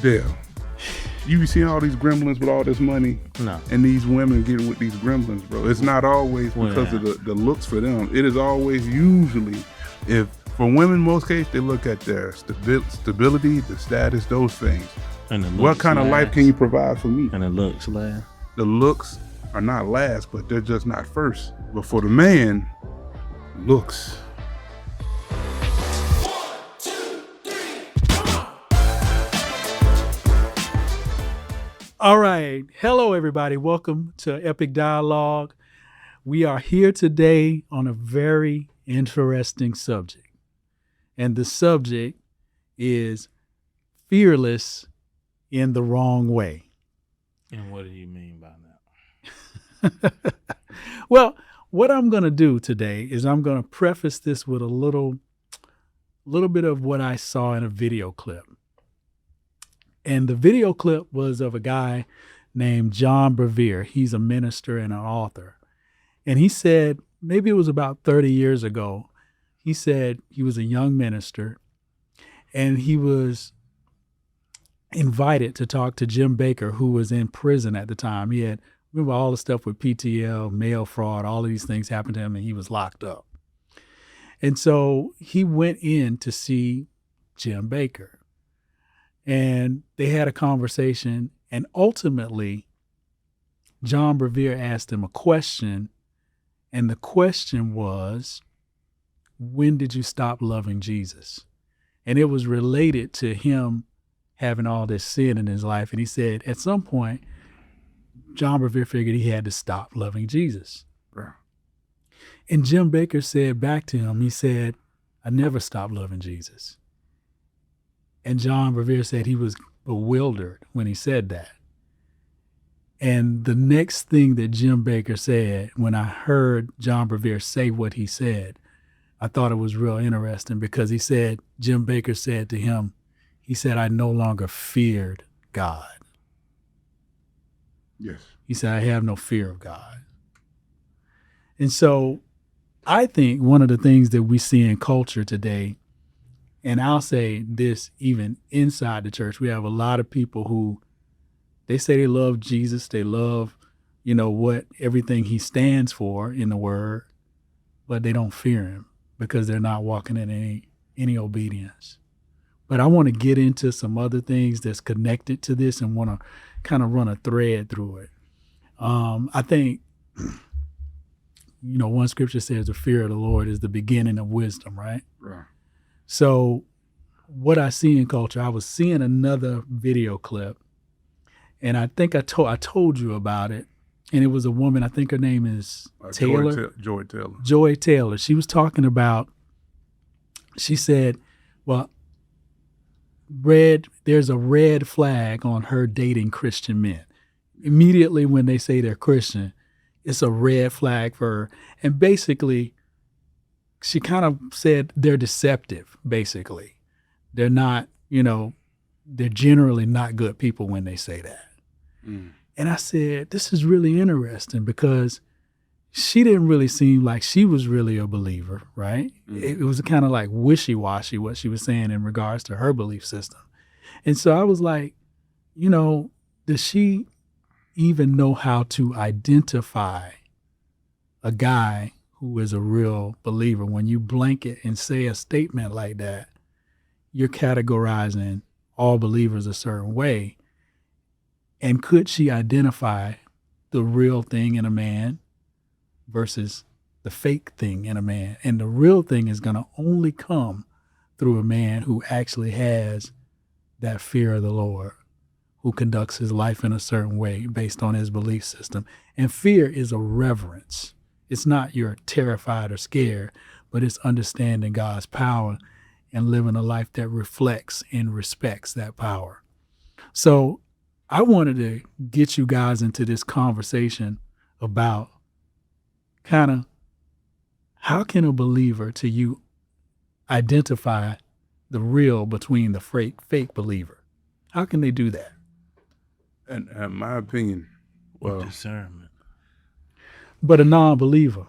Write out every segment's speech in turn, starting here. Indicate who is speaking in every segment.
Speaker 1: Dale, you be seeing all these gremlins with all this money,
Speaker 2: No.
Speaker 1: and these women getting with these gremlins, bro. It's not always because of the looks for them. It is always usually, if for women, in most cases, they look at their stability, the status, those things.
Speaker 2: And the
Speaker 1: What kind of life can you provide for me?
Speaker 2: And the looks last.
Speaker 1: The looks are not last, but they're just not first. But for the man, looks.
Speaker 3: All right. Hello, everybody. Welcome to Epic Dialogue. We are here today on a very interesting subject. And the subject is fearless in the wrong way.
Speaker 2: And what do you mean by that?
Speaker 3: Well, what I'm going to do today is I'm going to preface this with a little bit of what I saw in a video clip. And the video clip was of a guy named John Bevere. He's a minister and an author. And he said, maybe it was about 30 years ago, he said he was a young minister and he was invited to talk to Jim Bakker, who was in prison at the time. He had, remember all the stuff with PTL, mail fraud, all of these things happened to him and he was locked up. And so he went in to see Jim Bakker. And they had a conversation, and ultimately, John Bevere asked him a question, and the question was, when did you stop loving Jesus? And it was related to him having all this sin in his life. And he said, at some point, John Bevere figured he had to stop loving Jesus.
Speaker 1: Right.
Speaker 3: And Jim Bakker said back to him, he said, I never stopped loving Jesus. And John Bevere said he was bewildered when he said that. And the next thing that Jim Bakker said, when I heard John Bevere say what he said, I thought it was real interesting because he said, Jim Bakker said to him, he said, I no longer feared God.
Speaker 1: Yes.
Speaker 3: He said, I have no fear of God. And so I think one of the things that we see in culture today, and I'll say this even inside the church, we have a lot of people who, they say they love Jesus, they love, what everything he stands for in the word, but they don't fear him because they're not walking in any obedience. But I want to get into some other things that's connected to this and want to kind of run a thread through it. I think, one scripture says the fear of the Lord is the beginning of wisdom, right?
Speaker 1: Right.
Speaker 3: So what I see in culture, I was seeing another video clip, and I think I told you about it, and it was a woman, I think her name is Taylor.
Speaker 1: Joy Taylor.
Speaker 3: Joy Taylor. She was talking about, she said, well, there's a red flag on her dating Christian men. Immediately when they say they're Christian, it's a red flag for her. And basically, she kind of said they're deceptive, basically. They're not, they're generally not good people when they say that. Mm. And I said, this is really interesting because she didn't really seem like she was really a believer, right? Mm. It was kind of like wishy-washy what she was saying in regards to her belief system. And so I was like, does she even know how to identify a guy who is a real believer? When you blanket and say a statement like that, you're categorizing all believers a certain way. And could she identify the real thing in a man versus the fake thing in a man? And the real thing is going to only come through a man who actually has that fear of the Lord, who conducts his life in a certain way based on his belief system. And fear is a reverence. It's not you're terrified or scared, but it's understanding God's power and living a life that reflects and respects that power. So I wanted to get you guys into this conversation about kind of how can a believer to you identify the real between the fake believer? How can they do that?
Speaker 1: And in my opinion, well,
Speaker 2: discernment.
Speaker 3: But a non-believer.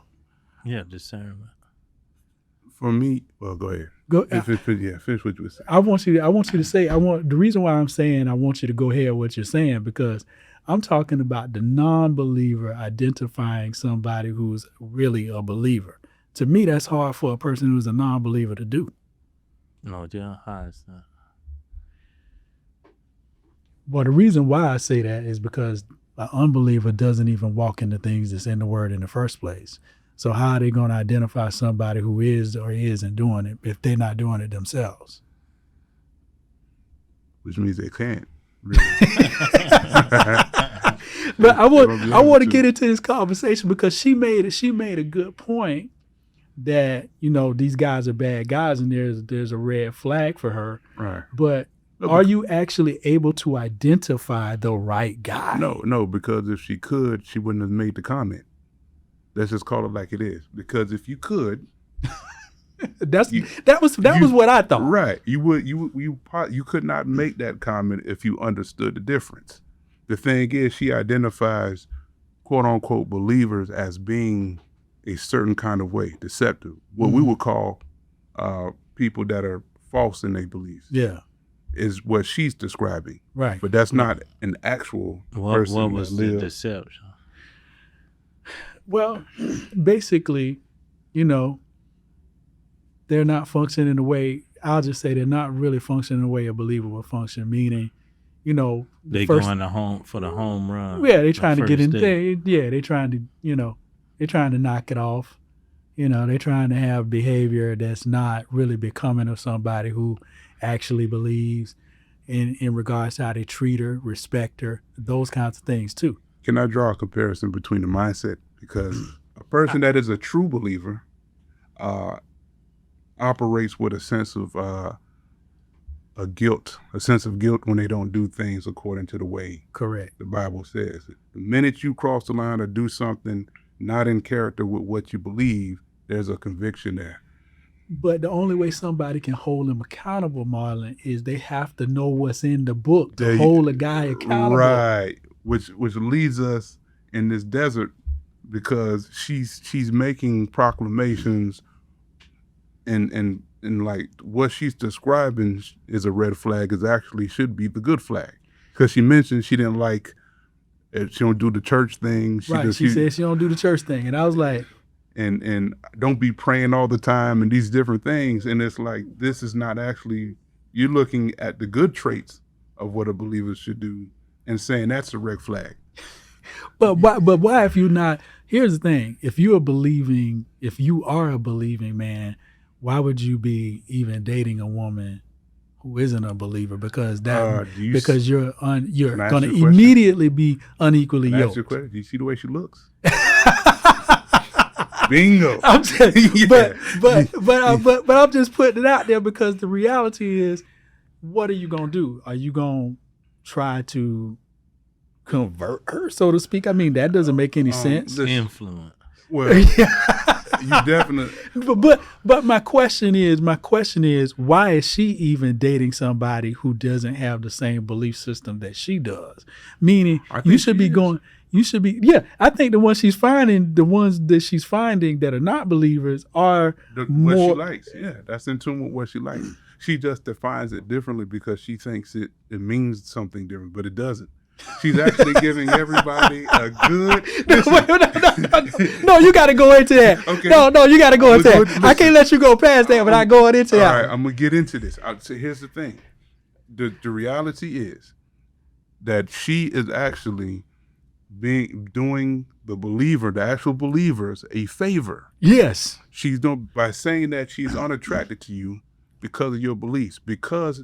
Speaker 2: Yeah, discernment.
Speaker 1: For me, well, go ahead.
Speaker 3: Go.
Speaker 1: Finish what you were saying.
Speaker 3: I want you to say. The reason why I'm saying I want you to go ahead what you're saying, because I'm talking about the non-believer identifying somebody who's really a believer. To me, that's hard for a person who's a non-believer to do.
Speaker 2: No, John, how is that?
Speaker 3: Well, the reason why I say that is because an unbeliever doesn't even walk into things that's in the word in the first place. So how are they going to identify somebody who is or isn't doing it if they're not doing it themselves?
Speaker 1: Which means they can't. Really.
Speaker 3: But I want to get into this conversation because she made a good point that, you know, these guys are bad guys and there's a red flag for her.
Speaker 1: Right.
Speaker 3: But are you actually able to identify the right guy?
Speaker 1: No, because if she could, she wouldn't have made the comment. Let's just call it like it is. Because if you could,
Speaker 3: that was what I thought.
Speaker 1: Right. You could not make that comment if you understood the difference. The thing is, she identifies quote unquote believers as being a certain kind of way, deceptive. What we would call people that are false in their beliefs.
Speaker 3: Yeah.
Speaker 1: Is what she's describing.
Speaker 3: Right.
Speaker 1: But that's not an actual person.
Speaker 2: What was the deception?
Speaker 3: Well, basically, you know, they're not functioning the way, I'll just say they're not really functioning the way a believer would function, meaning, you know.
Speaker 2: They going home for the home run.
Speaker 3: Yeah, they're trying to get in there. Yeah, they're trying to, you know, they're trying to knock it off. You know, they're trying to have behavior that's not really becoming of somebody who actually believes in regards to how they treat her, respect her, those kinds of things too.
Speaker 1: Can I draw a comparison between the mindset? Because a person that is a true believer operates with a sense of a sense of guilt when they don't do things according to the way
Speaker 3: Correct.
Speaker 1: The Bible says. The minute you cross the line or do something not in character with what you believe, there's a conviction there.
Speaker 3: But the only way somebody can hold them accountable, Marlon, is they have to know what's in the book to hold a guy accountable.
Speaker 1: Right, which leads us in this desert because she's making proclamations and like what she's describing is a red flag is actually should be the good flag. Because she mentioned she didn't like, she don't do the church thing.
Speaker 3: She said she don't do the church thing. And I was like,
Speaker 1: and don't be praying all the time and these different things. And it's like, this is not actually, you're looking at the good traits of what a believer should do and saying that's a red flag.
Speaker 3: But why if you're not, here's the thing, if you are a believing man, why would you be even dating a woman who isn't a believer? Because because you're going to immediately be unequally yoked.
Speaker 1: Do you see the way she looks? Bingo.
Speaker 3: I'm just, yeah. but I'm just putting it out there because the reality is, what are you gonna do? Are you gonna try to convert her, so to speak? I mean, that doesn't make any sense.
Speaker 2: Influence.
Speaker 1: Well, you definitely.
Speaker 3: But my question is, why is she even dating somebody who doesn't have the same belief system that she does? Meaning, you should be going. You should be, I think the ones that she's finding that are not believers are
Speaker 1: what she likes. Yeah, that's in tune with what she likes. She just defines it differently because she thinks it means something different, but it doesn't. She's actually giving everybody a good.
Speaker 3: No, you got to go into that. Okay. No, you got to go into that. Listen. I can't let you go past that without going into that.
Speaker 1: All right, I'm gonna get into this. So here's the thing: the reality is that she is actually doing the actual believers a favor.
Speaker 3: Yes.
Speaker 1: She's doing by saying that she's unattracted to you because of your beliefs, because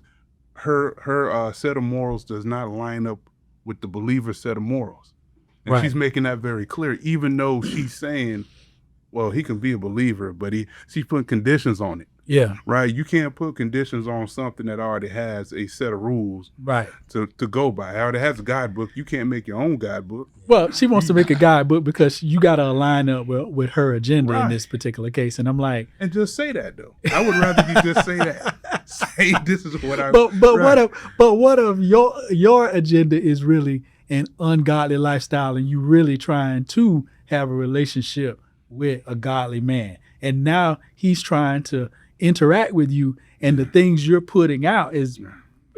Speaker 1: her set of morals does not line up with the believer's set of morals. And right. She's making that very clear, even though she's saying, well, he can be a believer, but she's putting conditions on it.
Speaker 3: Yeah.
Speaker 1: Right. You can't put conditions on something that already has a set of rules.
Speaker 3: Right.
Speaker 1: To go by. It already has a guidebook. You can't make your own guidebook.
Speaker 3: Well, she wants to make a guidebook because you got to align up with her agenda in this particular case. And I'm like,
Speaker 1: and just say that though. I would rather you just say that. Say this is what I.
Speaker 3: But what if your agenda is really an ungodly lifestyle and you really trying to have a relationship with a godly man? and now he's trying to interact with you, and the things you're putting out is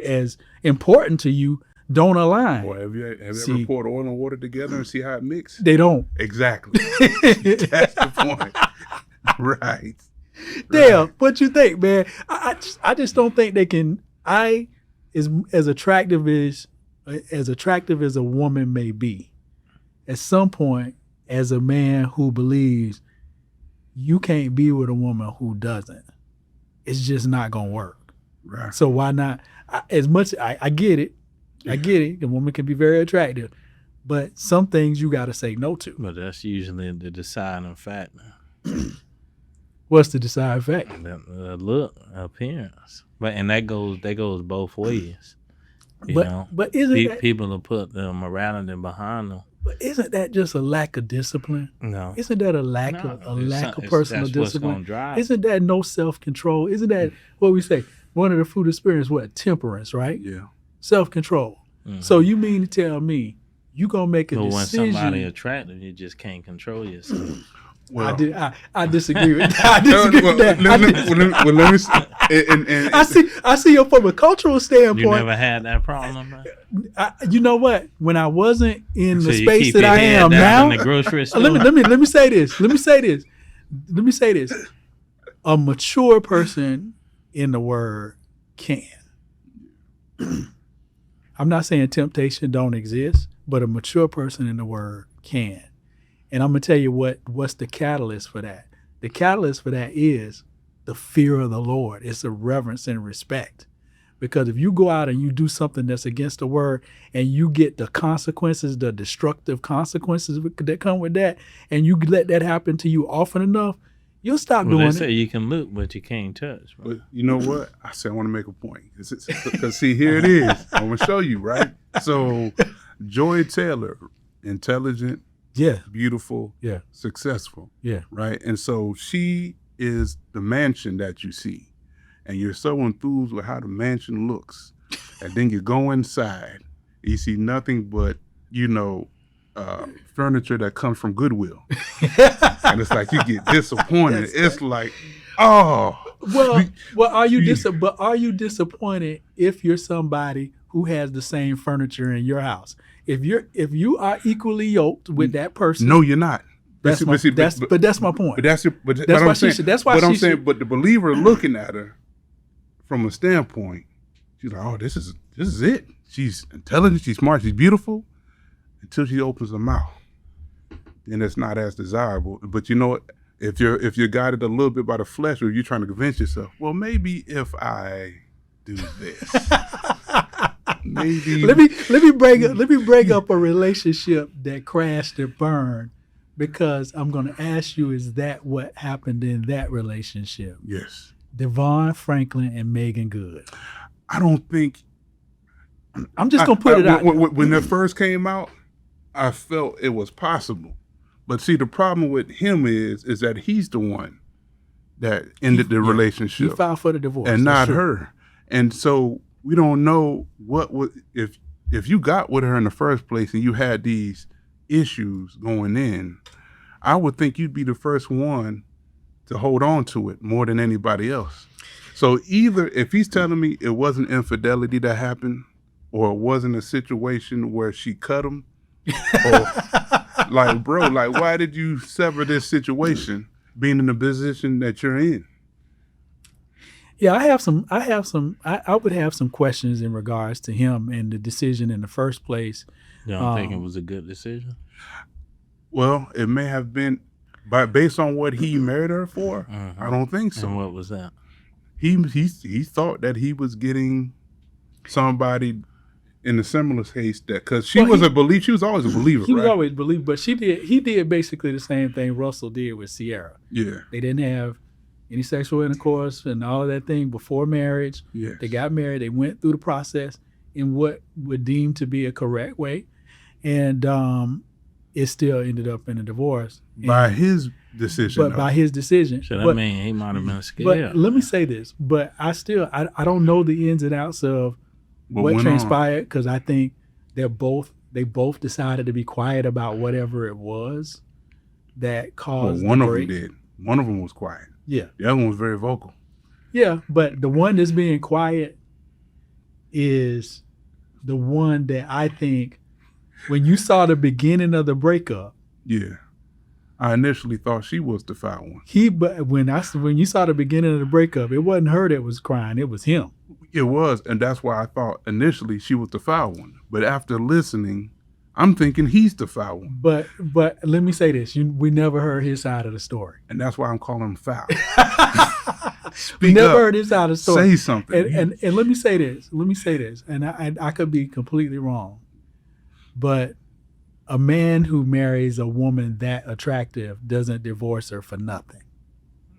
Speaker 3: as important to you don't align.
Speaker 1: Boy, have you ever poured oil and water together and see how it mixes?
Speaker 3: They don't.
Speaker 1: Exactly. That's the point. Right.
Speaker 3: Damn, what you think, man? I just don't think they can. As attractive as a woman may be, at some point, as a man who believes you can't be with a woman who doesn't, it's just not gonna work.
Speaker 1: Right.
Speaker 3: So why not? I get it. I get it. The woman can be very attractive, but some things you got to say no to.
Speaker 2: But that's usually the deciding factor.
Speaker 3: What's the deciding factor?
Speaker 2: The look, appearance. And that goes both ways.
Speaker 3: But isn't
Speaker 2: people will put the morality behind them?
Speaker 3: But isn't that just a lack of discipline?
Speaker 2: No.
Speaker 3: Isn't that a lack of personal
Speaker 2: that's
Speaker 3: discipline?
Speaker 2: What's gonna drive.
Speaker 3: Isn't that no self-control? Isn't that what we say? One of the fruit of spirit is what? Temperance, right?
Speaker 1: Yeah.
Speaker 3: Self-control. Mm-hmm. So you mean to tell me you gonna make a decision?
Speaker 2: When somebody attractive, you just can't control yourself.
Speaker 1: Well,
Speaker 3: I disagree with that. I disagree with that.
Speaker 1: Let me see.
Speaker 3: I see you from a cultural standpoint.
Speaker 2: You never had that problem, man?
Speaker 3: You know what? When I wasn't in the space that I am now,
Speaker 2: in the grocery store.
Speaker 3: let me say this. Let me say this. A mature person in the word can. I'm not saying temptation don't exist, but a mature person in the word can. And I'm going to tell you what's the catalyst for that. The catalyst for that is the fear of the Lord. It's a reverence and respect. Because if you go out and you do something that's against the word and you get the consequences, the destructive consequences that come with that, and you let that happen to you often enough, you'll stop doing it.
Speaker 2: They say you can look, but you can't touch. Right?
Speaker 1: But you know what? I want to make a point. Because see, here it is. I'm going to show you, right? So Joy Taylor, intelligent, beautiful, successful, right? And so she is the mansion that you see, and you're so enthused with how the mansion looks, and then you go inside, you see nothing but furniture that comes from Goodwill, and it's like you get disappointed. It's like, oh,
Speaker 3: well, are you disappointed if you're somebody who has the same furniture in your house? If you are equally yoked with that person,
Speaker 1: no, you're not.
Speaker 3: But that's my point.
Speaker 1: But that's why she should. That's why she should. But the believer looking at her from a standpoint, she's like, oh, this is it. She's intelligent, she's smart, she's beautiful, until she opens her mouth. Then it's not as desirable. But you know what? If you're guided a little bit by the flesh, or you're trying to convince yourself, well, maybe if I do this. Maybe.
Speaker 3: Let me bring up a relationship that crashed and burned, because I'm going to ask you, is that what happened in that relationship?
Speaker 1: Yes.
Speaker 3: Devon Franklin and Megan Good.
Speaker 1: I don't think.
Speaker 3: I'm just going to put it out.
Speaker 1: When it first came out, I felt it was possible. But see, the problem with him is that he's the one that ended the relationship.
Speaker 3: He filed for the divorce.
Speaker 1: And not her. And so we don't know what would, if you got with her in the first place and you had these issues going in, I would think you'd be the first one to hold on to it more than anybody else. So either if he's telling me it wasn't infidelity that happened, or it wasn't a situation where she cut him, or like, bro, like, why did you sever this situation being in the position that you're in?
Speaker 3: Yeah, I would have some questions in regards to him and the decision in the first place.
Speaker 2: You don't think it was a good decision?
Speaker 1: Well, it may have been, but based on what he married her for, I don't think so.
Speaker 2: And what was that?
Speaker 1: He thought that he was getting somebody in a similar case, that because she was a believer, she was always a believer.
Speaker 3: He was always a believer, but he did basically the same thing Russell did with Sierra.
Speaker 1: Yeah,
Speaker 3: they didn't have any sexual intercourse and all of that thing before marriage.
Speaker 1: Yes.
Speaker 3: They got married. They went through the process in what would deem to be a correct way, and it still ended up in a divorce
Speaker 1: by his decision.
Speaker 3: By his decision.
Speaker 2: So that mean he might have been scared.
Speaker 3: But let me say this. But I don't know the ins and outs of what transpired, because I think they both decided to be quiet about whatever it was that caused.
Speaker 1: Well, one of them did. One of them was quiet.
Speaker 3: Yeah.
Speaker 1: The other one was very vocal.
Speaker 3: Yeah, but the one that's being quiet is the one that I think when you saw the beginning of the breakup,
Speaker 1: Yeah. I initially thought she was the foul one.
Speaker 3: but when you saw the beginning of the breakup, it wasn't her that was crying, it was him.
Speaker 1: It was, and that's why I thought initially she was the foul one. But after listening, I'm thinking he's the foul one.
Speaker 3: But let me say this: we never heard his side of the story.
Speaker 1: And that's why I'm calling him foul.
Speaker 3: We never heard his side of the story.
Speaker 1: Say something.
Speaker 3: And let me say this. And I could be completely wrong, but a man who marries a woman that attractive doesn't divorce her for nothing.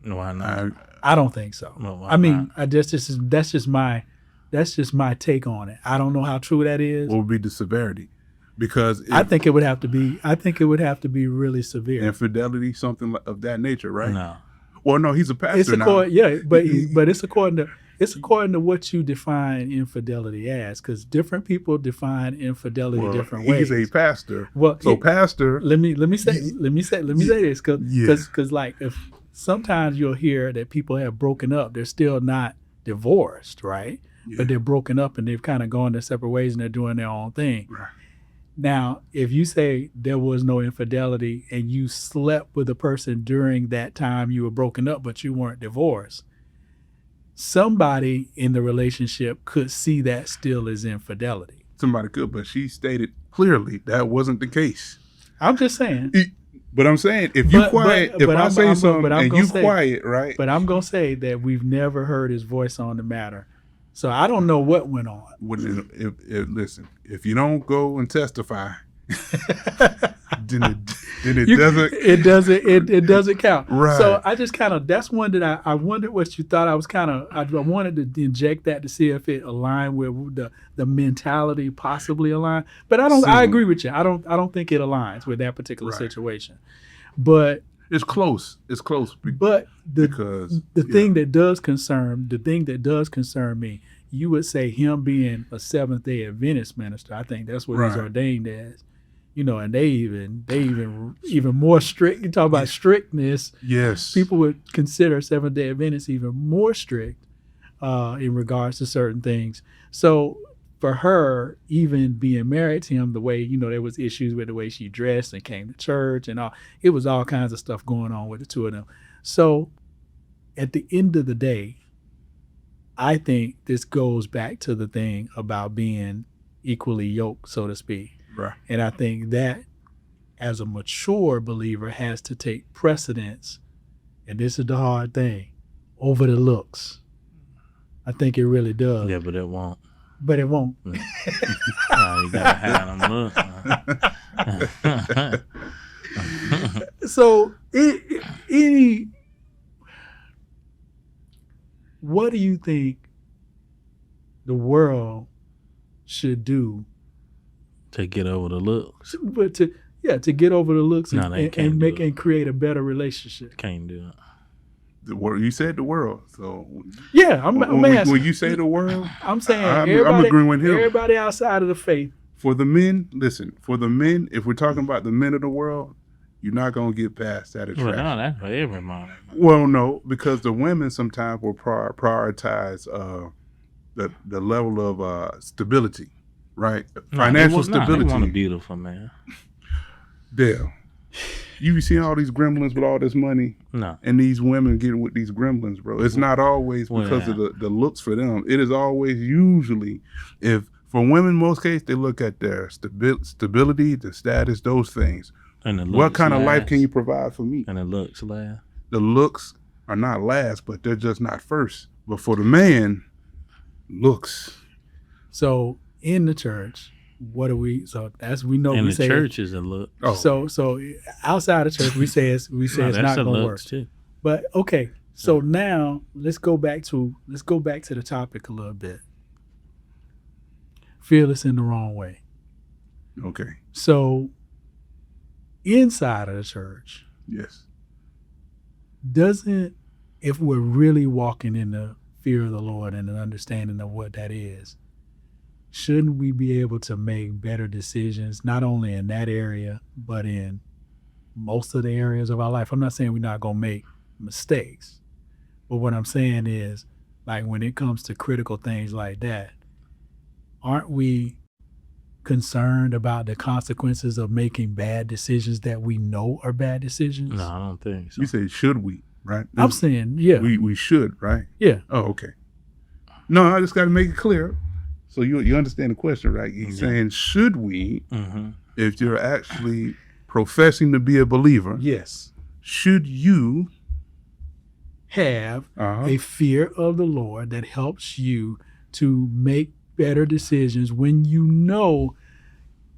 Speaker 2: Why not?
Speaker 3: I don't think so.
Speaker 2: Well,
Speaker 3: I mean, that's just my take on it. I don't know how true that is.
Speaker 1: What would be the severity? Because
Speaker 3: I think it would have to be really severe.
Speaker 1: Infidelity, something of that nature, right?
Speaker 2: No.
Speaker 1: Well, no, he's a pastor now.
Speaker 3: But it's according to what you define infidelity as, because different people define infidelity different ways.
Speaker 1: He's a pastor.
Speaker 3: Well,
Speaker 1: pastor.
Speaker 3: Let me say this, because like if sometimes you'll hear that people have broken up, they're still not divorced, right?
Speaker 1: Yeah.
Speaker 3: But they're broken up and they've kind of gone their separate ways and they're doing their own thing.
Speaker 1: Right.
Speaker 3: Now, if you say there was no infidelity and you slept with a person during that time you were broken up, but you weren't divorced, somebody in the relationship could see that still as infidelity.
Speaker 1: Somebody could, but she stated clearly that wasn't the case.
Speaker 3: I'm just saying.
Speaker 1: But I'm saying, if you quiet, if I say something and you quiet, right?
Speaker 3: But I'm going to say that we've never heard his voice on the matter. So I don't know what went on.
Speaker 1: Listen, if you don't go and testify, then it
Speaker 3: doesn't count.
Speaker 1: Right.
Speaker 3: So I just kind of, that's one that I wondered what you thought. I wanted to inject that to see if it aligned with the mentality possibly aligned. But I agree with you. I don't think it aligns with that particular situation. But
Speaker 1: it's close. It's close.
Speaker 3: But the thing that does concern me, you would say him being a Seventh-day Adventist minister. I think that's what he's ordained as. And they even more strict. You talk about strictness.
Speaker 1: Yes.
Speaker 3: People would consider Seventh-day Adventists even more strict in regards to certain things. So for her, even being married to him, the way, there was issues with the way she dressed and came to church and all, it was all kinds of stuff going on with the two of them. So at the end of the day, I think this goes back to the thing about being equally yoked, so to speak.
Speaker 1: Right.
Speaker 3: And I think that as a mature believer has to take precedence, and this is the hard thing, over the looks. I think it really does.
Speaker 2: Yeah, but it won't.
Speaker 3: But it won't.
Speaker 2: You gotta have them look.
Speaker 3: So, what do you think the world should do
Speaker 1: to get over the looks?
Speaker 3: But to get over the looks and create a better relationship.
Speaker 2: Can't do it.
Speaker 1: The world, you said the world, so
Speaker 3: yeah, I'm asking.
Speaker 1: When you say the world,
Speaker 3: I'm saying
Speaker 1: I'm agreeing with him.
Speaker 3: Everybody outside of the faith.
Speaker 1: For the men, listen. For the men, if we're talking about the men of the world, you're not gonna get past that attraction.
Speaker 2: Well, no, that's for everybody.
Speaker 1: Well, no, because the women sometimes will prioritize the level of stability, right? Financial stability.
Speaker 2: They want a beautiful man.
Speaker 1: Dale, you be seeing all these gremlins with all this money, and these women getting with these gremlins, bro. It's not always because of the looks for them. It is always usually, if for women, in most cases, they look at their stability, the status, those things.
Speaker 2: And
Speaker 1: what kind of life can you provide for me?
Speaker 2: And the looks last.
Speaker 1: The looks are not last, but they're just not first. But for the man, looks.
Speaker 3: So in the church, what do we? So as we know,
Speaker 2: in
Speaker 3: we
Speaker 2: the
Speaker 3: say
Speaker 2: church is a look.
Speaker 3: Oh. So outside the church, we say it's not going to work.
Speaker 2: Too.
Speaker 3: But okay, so now let's go back to the topic a little bit. Fearless in the wrong way.
Speaker 1: Okay.
Speaker 3: So inside of the church,
Speaker 1: yes,
Speaker 3: if we're really walking in the fear of the Lord and an understanding of what that is, shouldn't we be able to make better decisions, not only in that area, but in most of the areas of our life? I'm not saying we're not going to make mistakes. But what I'm saying is, like, when it comes to critical things like that, aren't we concerned about the consequences of making bad decisions that we know are bad decisions?
Speaker 2: No, I don't think so.
Speaker 1: You say, should we, right?
Speaker 3: I'm saying, yeah.
Speaker 1: We should, right?
Speaker 3: Yeah.
Speaker 1: Oh, okay. No, I just got to make it clear. So you understand the question, right? He's saying, should we, if you're actually professing to be a believer,
Speaker 3: Yes.
Speaker 1: should you
Speaker 3: have a fear of the Lord that helps you to make better decisions when you know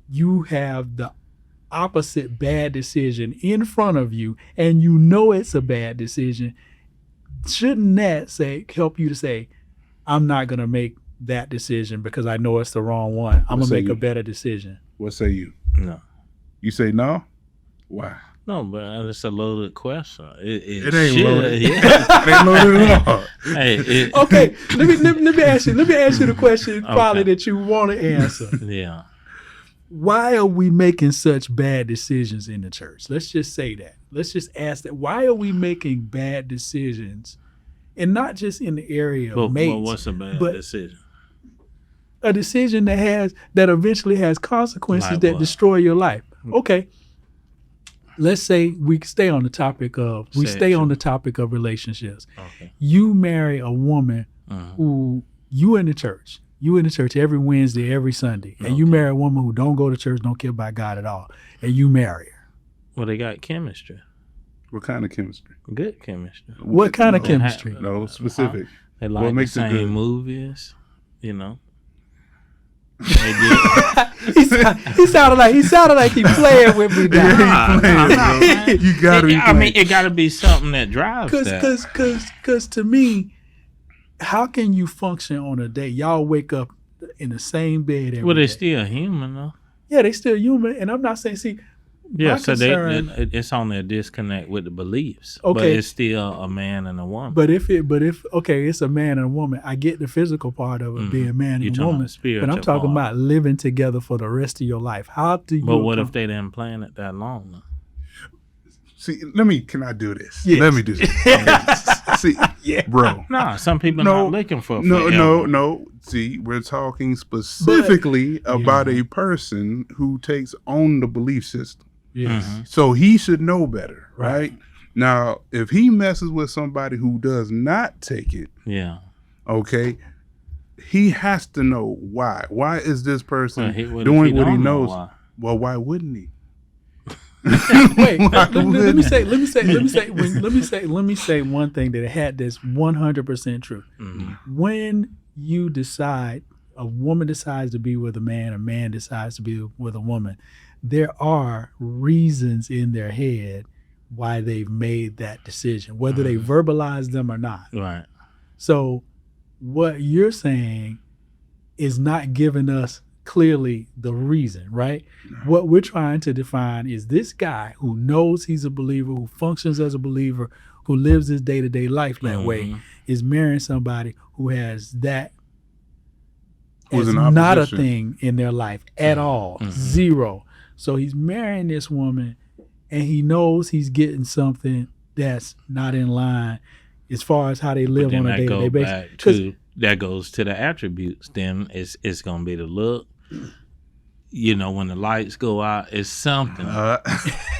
Speaker 3: you have the opposite bad decision in front of you and you know it's a bad decision? Shouldn't that help you to say, I'm not going to make that decision because I know it's the wrong one. I'm going to make a better decision.
Speaker 1: What say you?
Speaker 2: No.
Speaker 1: You say no? Why?
Speaker 2: No, but it's a loaded question.
Speaker 1: It ain't
Speaker 2: should,
Speaker 1: loaded.
Speaker 2: Yeah.
Speaker 1: It ain't loaded at all.
Speaker 2: Hey,
Speaker 3: Okay, let me ask you the question probably that you want to answer.
Speaker 2: Yeah.
Speaker 3: Why are we making such bad decisions in the church? Let's just say that. Let's just ask that. Why are we making bad decisions? And not just in the area of mates.
Speaker 2: But what's a bad decision?
Speaker 3: A decision that eventually has consequences
Speaker 2: Like
Speaker 3: that
Speaker 2: what?
Speaker 3: destroy your life. Okay. Let's say we stay on the topic of relationships.
Speaker 2: Okay.
Speaker 3: You marry a woman who you in the church every Wednesday, every Sunday, and you marry a woman who don't go to church, don't care about God at all, and you marry her.
Speaker 2: Well, they got chemistry.
Speaker 1: What kind of chemistry?
Speaker 2: Good chemistry.
Speaker 3: What kind of chemistry?
Speaker 1: No, specific.
Speaker 2: They
Speaker 1: What
Speaker 2: like the
Speaker 1: makes it
Speaker 2: same
Speaker 1: good?
Speaker 2: movies, you know.
Speaker 3: He sounded like he playing with me now.
Speaker 1: You gotta be
Speaker 2: I mean, it got to be something that drives that.
Speaker 3: Cause to me, how can you function on a day? Y'all wake up in the same bed every
Speaker 2: Well, they're
Speaker 3: day.
Speaker 2: still human, though.
Speaker 3: Yeah, they still human, and I'm not saying. See,
Speaker 2: Yeah,
Speaker 3: my
Speaker 2: so
Speaker 3: concern-
Speaker 2: it's on their disconnect with the beliefs.
Speaker 3: Okay.
Speaker 2: But it's still a man and a woman.
Speaker 3: But if it's a man and a woman, I get the physical part of it being a man
Speaker 2: You're
Speaker 3: and a
Speaker 2: talking
Speaker 3: woman.
Speaker 2: about spiritual
Speaker 3: But I'm talking
Speaker 2: part.
Speaker 3: about living together for the rest of your life. How do you?
Speaker 2: But what if they didn't plan it that long, though?
Speaker 1: See, can I do this?
Speaker 3: Yes.
Speaker 1: Let me do this. See, bro.
Speaker 2: No, some people
Speaker 1: No,
Speaker 2: not looking for
Speaker 1: No.
Speaker 2: forever.
Speaker 1: See, we're talking specifically about a person who takes on the belief system.
Speaker 3: Yes.
Speaker 1: So he should know better, right? Now, if he messes with somebody who does not take it,
Speaker 2: Yeah.
Speaker 1: okay, he has to know why. Why is this person
Speaker 2: Well, what if
Speaker 1: doing
Speaker 2: he
Speaker 1: what he
Speaker 2: don't know
Speaker 1: knows?
Speaker 2: why?
Speaker 1: Well, why wouldn't he?
Speaker 3: Wait,
Speaker 1: Why
Speaker 3: let me
Speaker 1: wouldn't
Speaker 3: say
Speaker 1: he?
Speaker 3: one thing that's 100% true. When you decide, a woman decides to be with a man decides to be with a woman, there are reasons in their head why they've made that decision, whether they verbalize them or not.
Speaker 2: Right.
Speaker 3: So what you're saying is not giving us clearly the reason, right? What we're trying to define is this guy who knows he's a believer, who functions as a believer, who lives his day-to-day life that way, is marrying somebody who has that
Speaker 1: Who's
Speaker 3: as
Speaker 1: in
Speaker 3: not a
Speaker 1: opposition.
Speaker 3: thing in their life at all. Zero. So he's marrying this woman and he knows he's getting something that's not in line as far as how they live on a day-to-day basis.
Speaker 2: That goes to the attributes. Then it's gonna be the look. You know, when the lights go out, it's something.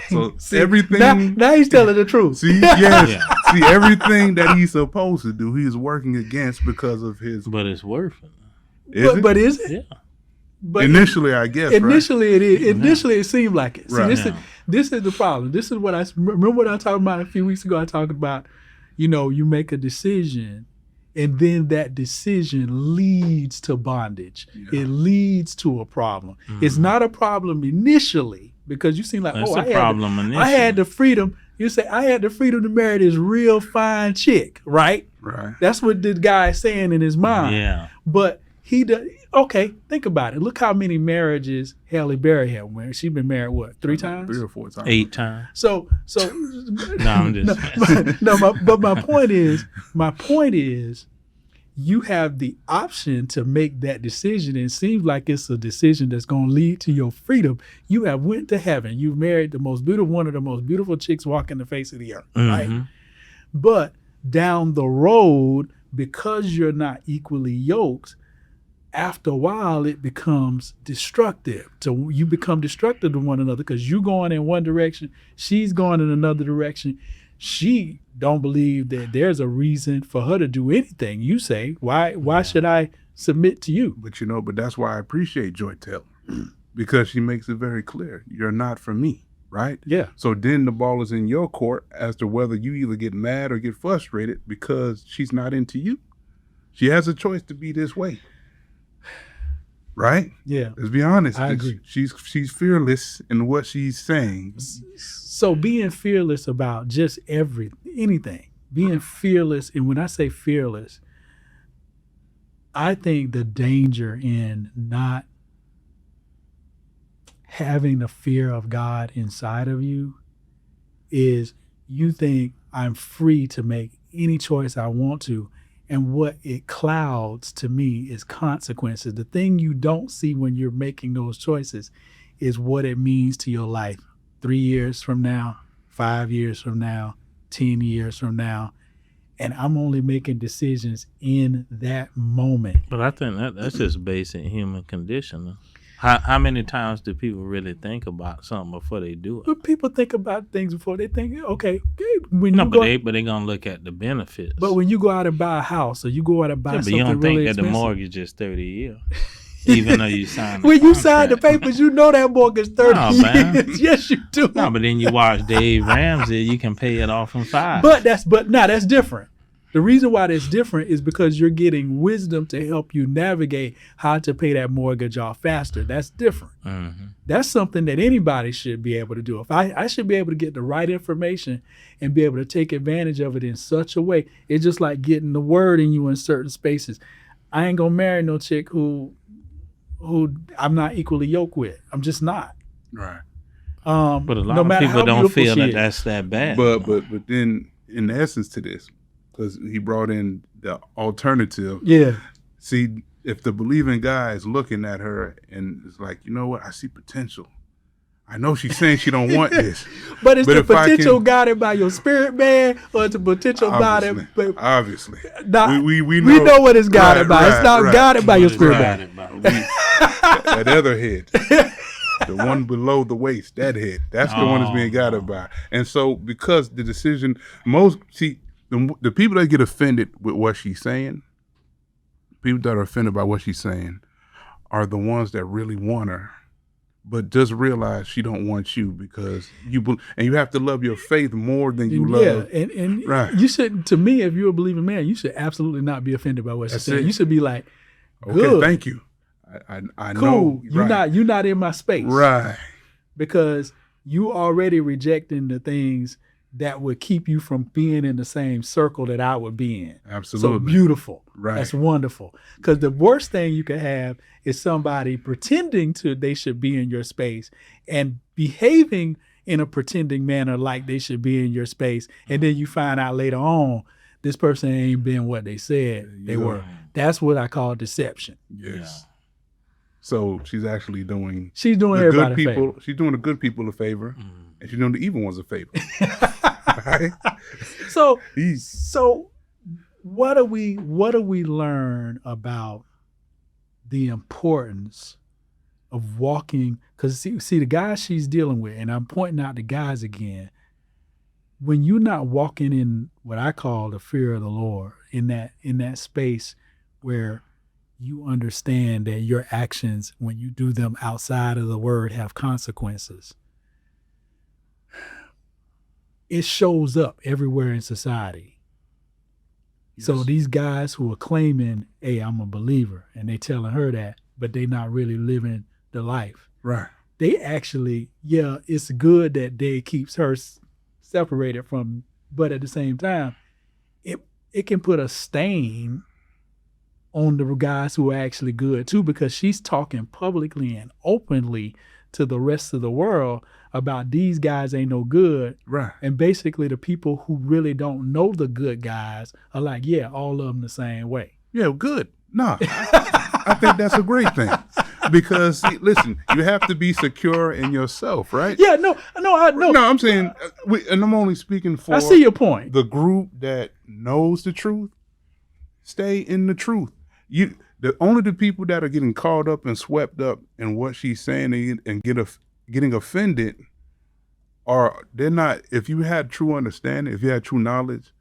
Speaker 1: So everything.
Speaker 3: Now he's telling the truth.
Speaker 1: See, yes. See, everything that he's supposed to do, he's working against because of his.
Speaker 2: But it's worth it.
Speaker 3: But is it?
Speaker 2: Yeah.
Speaker 3: But
Speaker 1: Initially, I guess.
Speaker 3: Initially, it is. Initially, it seemed like it. See,
Speaker 1: Right.
Speaker 3: this is the problem. This is what I remember what I talked about a few weeks ago. I talked about, you make a decision, and then that decision leads to bondage.
Speaker 1: Yeah.
Speaker 3: It leads to a problem. It's not a problem initially because you seem like,
Speaker 2: It's
Speaker 3: I
Speaker 2: a problem
Speaker 3: I
Speaker 2: initially.
Speaker 3: had the freedom. You say I had the freedom to marry this real fine chick, right?
Speaker 1: Right.
Speaker 3: That's what the guy is saying in his mind.
Speaker 2: Yeah.
Speaker 3: But he does. Okay, think about it. Look how many marriages Halle Berry had. She's been married what, 3 times?
Speaker 1: 3 or 4 times.
Speaker 2: 8 times.
Speaker 3: So
Speaker 2: No, I'm just
Speaker 3: but my point is, you have the option to make that decision. And it seems like it's a decision that's going to lead to your freedom. You have went to heaven. You married one of the most beautiful chicks walking the face of the earth, right? But down the road, because you're not equally yoked, after a while it becomes destructive. So you become destructive to one another because you going in one direction, she's going in another direction. She don't believe that there's a reason for her to do anything. You say, why should I submit to you?
Speaker 1: But but that's why I appreciate Joy Taylor, because she makes it very clear, you're not for me, right?
Speaker 3: Yeah.
Speaker 1: So then the ball is in your court as to whether you either get mad or get frustrated because she's not into you. She has a choice to be this way. Right?
Speaker 3: Yeah.
Speaker 1: Let's be honest.
Speaker 3: I agree.
Speaker 1: She's fearless in what she's saying.
Speaker 3: So being fearless about just anything, being fearless, and when I say fearless, I think the danger in not having the fear of God inside of you is you think I'm free to make any choice I want to. And what it clouds to me is consequences. The thing you don't see when you're making those choices is what it means to your life 3 years from now, 5 years from now, 10 years from now. And I'm only making decisions in that moment.
Speaker 2: But I think that's just basic human condition. How many times do people really think about something before they do it?
Speaker 3: But people think about things before they think, okay,
Speaker 2: but they're gonna look at the benefits.
Speaker 3: But when you go out and buy a house or you go out and buy something
Speaker 2: you don't
Speaker 3: really
Speaker 2: think
Speaker 3: expensive,
Speaker 2: that the mortgage is 30 years, even though you signed.
Speaker 3: When you sign the papers, you know that mortgage 30 years.
Speaker 2: Man.
Speaker 3: Yes, you do.
Speaker 2: No, but then you watch Dave Ramsey, you can pay it off in 5.
Speaker 3: But that's different. The reason why that's different is because you're getting wisdom to help you navigate how to pay that mortgage off faster. That's different.
Speaker 2: Mm-hmm.
Speaker 3: That's something that anybody should be able to do. If I should be able to get the right information and be able to take advantage of it in such a way. It's just like getting the word in you in certain spaces. I ain't gonna marry no chick who I'm not equally yoked with. I'm just not.
Speaker 1: Right.
Speaker 2: But a lot of people don't feel that that's that bad.
Speaker 1: But then in essence to this, because he brought in the alternative.
Speaker 3: Yeah.
Speaker 1: See, if the believing guy is looking at her and is like, you know what, I see potential. I know she's saying she don't want this.
Speaker 3: But it's the potential guided by your spirit, man, or it's the potential guided by...
Speaker 1: Obviously.
Speaker 3: We know what it's guided by. It's not guided by your spirit, man.
Speaker 1: That other head. The one below the waist, that head. That's the one that's being guided by. And so because the decision, the people that get offended with what she's saying, people that are offended by what she's saying, are the ones that really want her, but just realize she don't want you because you have to love your faith more than you love.
Speaker 3: Yeah, and
Speaker 1: right.
Speaker 3: You should, to me, if you're a believing man, you should absolutely not be offended by what she's saying. You should be like, good.
Speaker 1: Okay, thank you. I
Speaker 3: cool.
Speaker 1: know.
Speaker 3: You're not in my space.
Speaker 1: Right.
Speaker 3: Because you already rejecting the things that would keep you from being in the same circle that I would be in.
Speaker 1: Absolutely.
Speaker 3: So beautiful.
Speaker 1: Right.
Speaker 3: That's wonderful. Because the worst thing you can have is somebody pretending they should be in your space and behaving in a pretending manner like they should be in your space. And then you find out later on, this person ain't been what they said they were. That's what I call deception.
Speaker 1: Yes. Yeah. So she's actually doing...
Speaker 3: She's doing everybody a favor.
Speaker 1: She's doing the good people a favor. And she's doing the evil ones a favor. Right?
Speaker 3: So what do we learn about the importance of walking? Because see the guys she's dealing with, and I'm pointing out the guys again. When you're not walking in what I call the fear of the Lord, in that space where you understand that your actions, when you do them outside of the word, have consequences. It shows up everywhere in society. Yes. So these guys who are claiming, hey, I'm a believer, and they telling her that, but they not really living the life.
Speaker 1: Right.
Speaker 3: They actually, it's good that they keeps her separated from, but at the same time, it can put a stain on the guys who are actually good too, because she's talking publicly and openly to the rest of the world about these guys ain't no good.
Speaker 1: Right.
Speaker 3: And basically the people who really don't know the good guys are like, yeah, all of them the same way.
Speaker 1: Yeah, good. No, I think that's a great thing because see, listen, you have to be secure in yourself, right?
Speaker 3: Yeah, no.
Speaker 1: No, I'm saying, and I'm only speaking for.
Speaker 3: I see your point.
Speaker 1: The group that knows the truth, stay in the truth. The people that are getting caught up and swept up in what she's saying and getting offended, they're not. If you had true understanding, if you had true knowledge,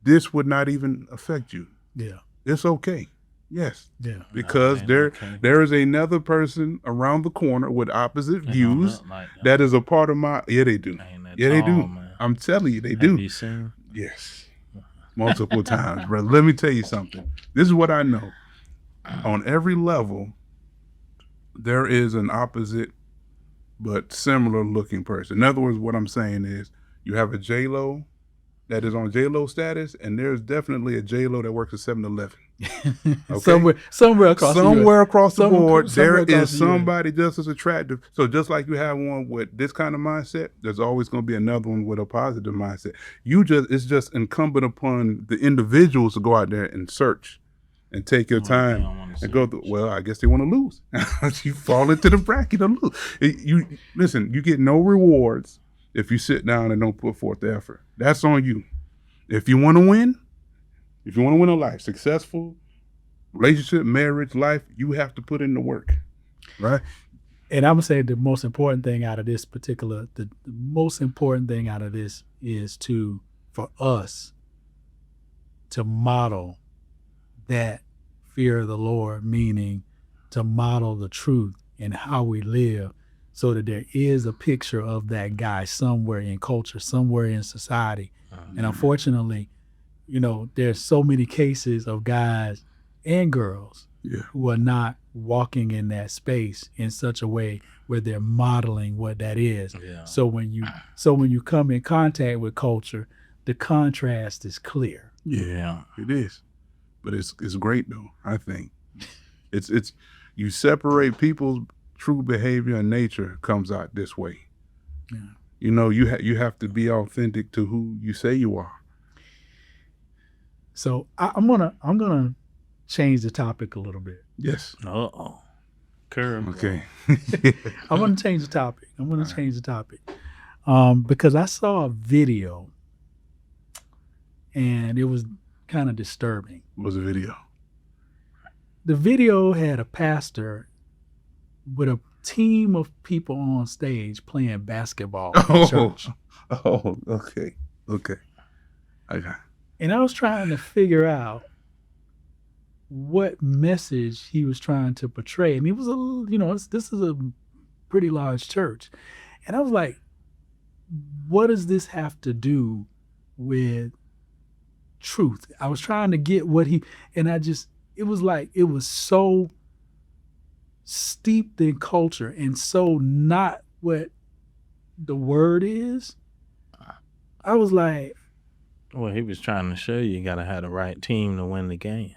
Speaker 1: this would not even affect you.
Speaker 3: Yeah,
Speaker 1: it's okay. Yes.
Speaker 3: Yeah.
Speaker 1: Because there is another person around the corner with opposite views that is a part of my. Yeah, they do. Yeah, they do. Man. I'm telling you, they do.
Speaker 2: Have you seen?
Speaker 1: Yes. Multiple times, brother. Let me tell you something. This is what I know. On every level, there is an opposite but similar looking person. In other words, what I'm saying is you have a J-Lo that is on J-Lo status, and there's definitely a J-Lo that works at 7-Eleven. Okay?
Speaker 3: somewhere across
Speaker 1: the board, there is somebody just as attractive. So just like you have one with this kind of mindset, there's always going to be another one with a positive mindset. It's just incumbent upon the individuals to go out there and search and take your time and go through. Well, I guess they want to lose. You fall into the bracket of lose. You get no rewards if you sit down and don't put forth the effort. That's on you. If you want to win in life, successful relationship, marriage, life, you have to put in the work, right?
Speaker 3: And I'm gonna say the most important thing out of this is for us to model that fear of the Lord, meaning to model the truth in how we live, so that there is a picture of that guy somewhere in culture, somewhere in society. And unfortunately, there's so many cases of guys and girls who are not walking in that space in such a way where they're modeling what that is. Yeah. So when you come in contact with culture, the contrast is clear.
Speaker 1: Yeah, it is. But it's great though, I think. It's you separate people's true behavior and nature comes out this way. Yeah. You have to be authentic to who you say you are.
Speaker 3: So I'm gonna change the topic a little bit.
Speaker 1: Yes.
Speaker 2: Curve.
Speaker 1: Okay.
Speaker 3: I'm gonna change the topic. Because I saw a video and it was kind of disturbing.
Speaker 1: What was the video?
Speaker 3: The video had a pastor with a team of people on stage playing basketball in church.
Speaker 1: Oh, okay.
Speaker 3: And I was trying to figure out what message he was trying to portray. And it was this is a pretty large church. And I was like, what does this have to do with truth? I was trying to get it was so steeped in culture and so not what the word is. I was like,
Speaker 2: well, he was trying to show you got to have the right team to win the game.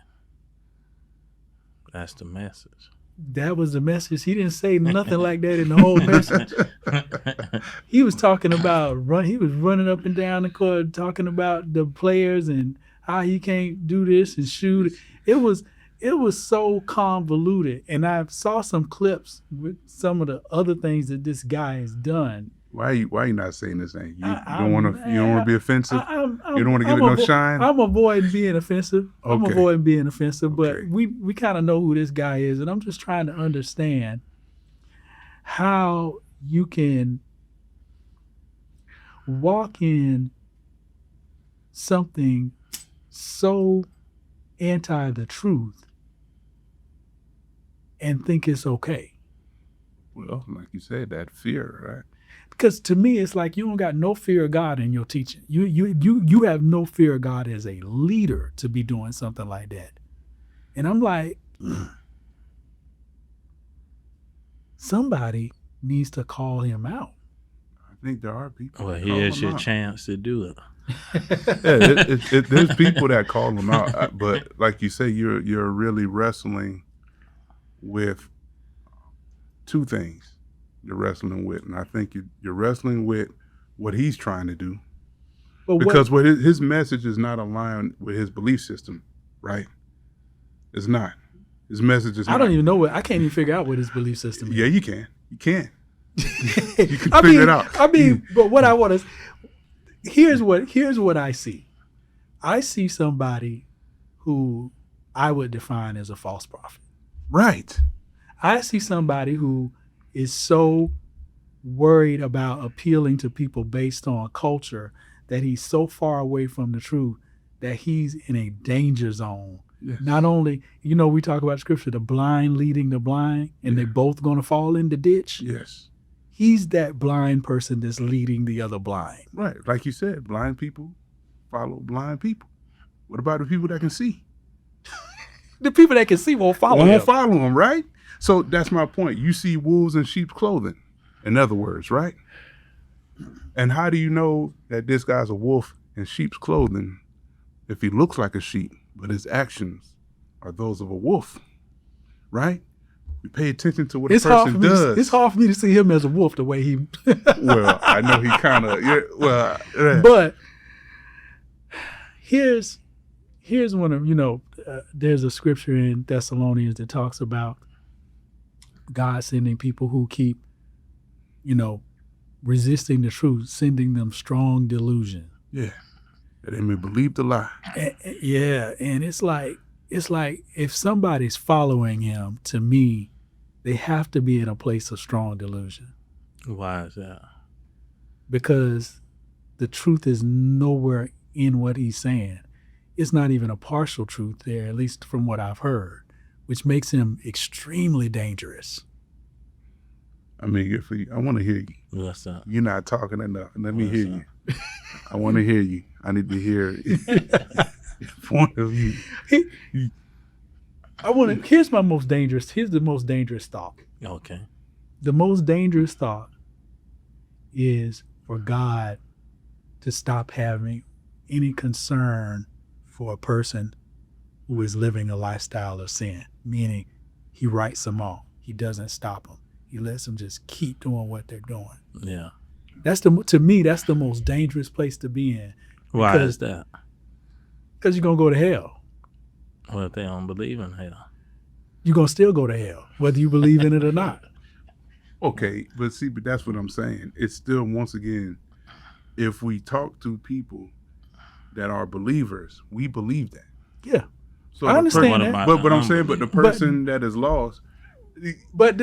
Speaker 2: That's the message.
Speaker 3: That was the message. He didn't say nothing like that in the whole message. He was talking about he was running up and down the court, talking about the players and how he can't do this and shoot. It was so convoluted. And I saw some clips with some of the other things that this guy has done.
Speaker 1: Why are you not saying this thing? You don't want to be offensive? You don't want to give it no shine?
Speaker 3: I'm avoiding being offensive. But we kind of know who this guy is, and I'm just trying to understand how you can walk in something so anti the truth and think it's okay.
Speaker 1: Well, like you said, that fear, right?
Speaker 3: Because to me, it's like you don't got no fear of God in your teaching. You have no fear of God as a leader to be doing something like that. And I'm like, somebody needs to call him out.
Speaker 1: I think there are people.
Speaker 2: Well, here's your chance to do it.
Speaker 1: There's people that call him out, but like you say, you're really wrestling with two things. You're wrestling with, and I think you're wrestling with what he's trying to do, because his message is not aligned with his belief system, right? It's not. His message is
Speaker 3: I don't even know I can't even figure out what his belief system is.
Speaker 1: Yeah, you can. You can. You can
Speaker 3: I
Speaker 1: figure
Speaker 3: mean,
Speaker 1: it out.
Speaker 3: but what I want to here's what I see. I see somebody who I would define as a false prophet.
Speaker 1: Right.
Speaker 3: I see somebody who is so worried about appealing to people based on culture that he's so far away from the truth that he's in a danger zone.
Speaker 1: Yes.
Speaker 3: Not only, we talk about scripture, the blind leading the blind, and they're both going to fall in the ditch.
Speaker 1: Yes.
Speaker 3: He's that blind person that's leading the other blind.
Speaker 1: Right. Like you said, blind people follow blind people. What about the people that can see?
Speaker 3: The people that can see won't follow him.
Speaker 1: Follow him, right? So that's my point. You see wolves in sheep's clothing, in other words, right? And how do you know that this guy's a wolf in sheep's clothing if he looks like a sheep, but his actions are those of a wolf, right? We pay attention to what a person does.
Speaker 3: It's hard for me to see him as a wolf the way he...
Speaker 1: Well, I know he kind of...
Speaker 3: But here's one of, there's a scripture in Thessalonians that talks about God sending people who keep, resisting the truth, sending them strong delusion.
Speaker 1: Yeah. That they may believe the lie.
Speaker 3: And it's like if somebody's following him, to me, they have to be in a place of strong delusion.
Speaker 2: Why is that?
Speaker 3: Because the truth is nowhere in what he's saying. It's not even a partial truth there, at least from what I've heard, which makes him extremely dangerous.
Speaker 1: I mean, I want to hear you.
Speaker 2: What's up?
Speaker 1: You're not talking enough. Let me hear you. I want to hear you. I need to hear point of view.
Speaker 3: Here's the most dangerous thought.
Speaker 2: Okay.
Speaker 3: The most dangerous thought is for God to stop having any concern for a person who is living a lifestyle of sin, meaning he writes them off. He doesn't stop them. He lets them just keep doing what they're doing.
Speaker 2: Yeah.
Speaker 3: To me, that's the most dangerous place to be in.
Speaker 2: Why is that?
Speaker 3: Because you're going to go to hell.
Speaker 2: Well, if they don't believe in hell.
Speaker 3: You're going to still go to hell, whether you believe in it or not.
Speaker 1: Okay, but that's what I'm saying. It's still, once again, if we talk to people that are believers, we believe that.
Speaker 3: Yeah.
Speaker 1: So
Speaker 3: I understand that.
Speaker 1: But I'm saying, but the person that is lost.
Speaker 3: But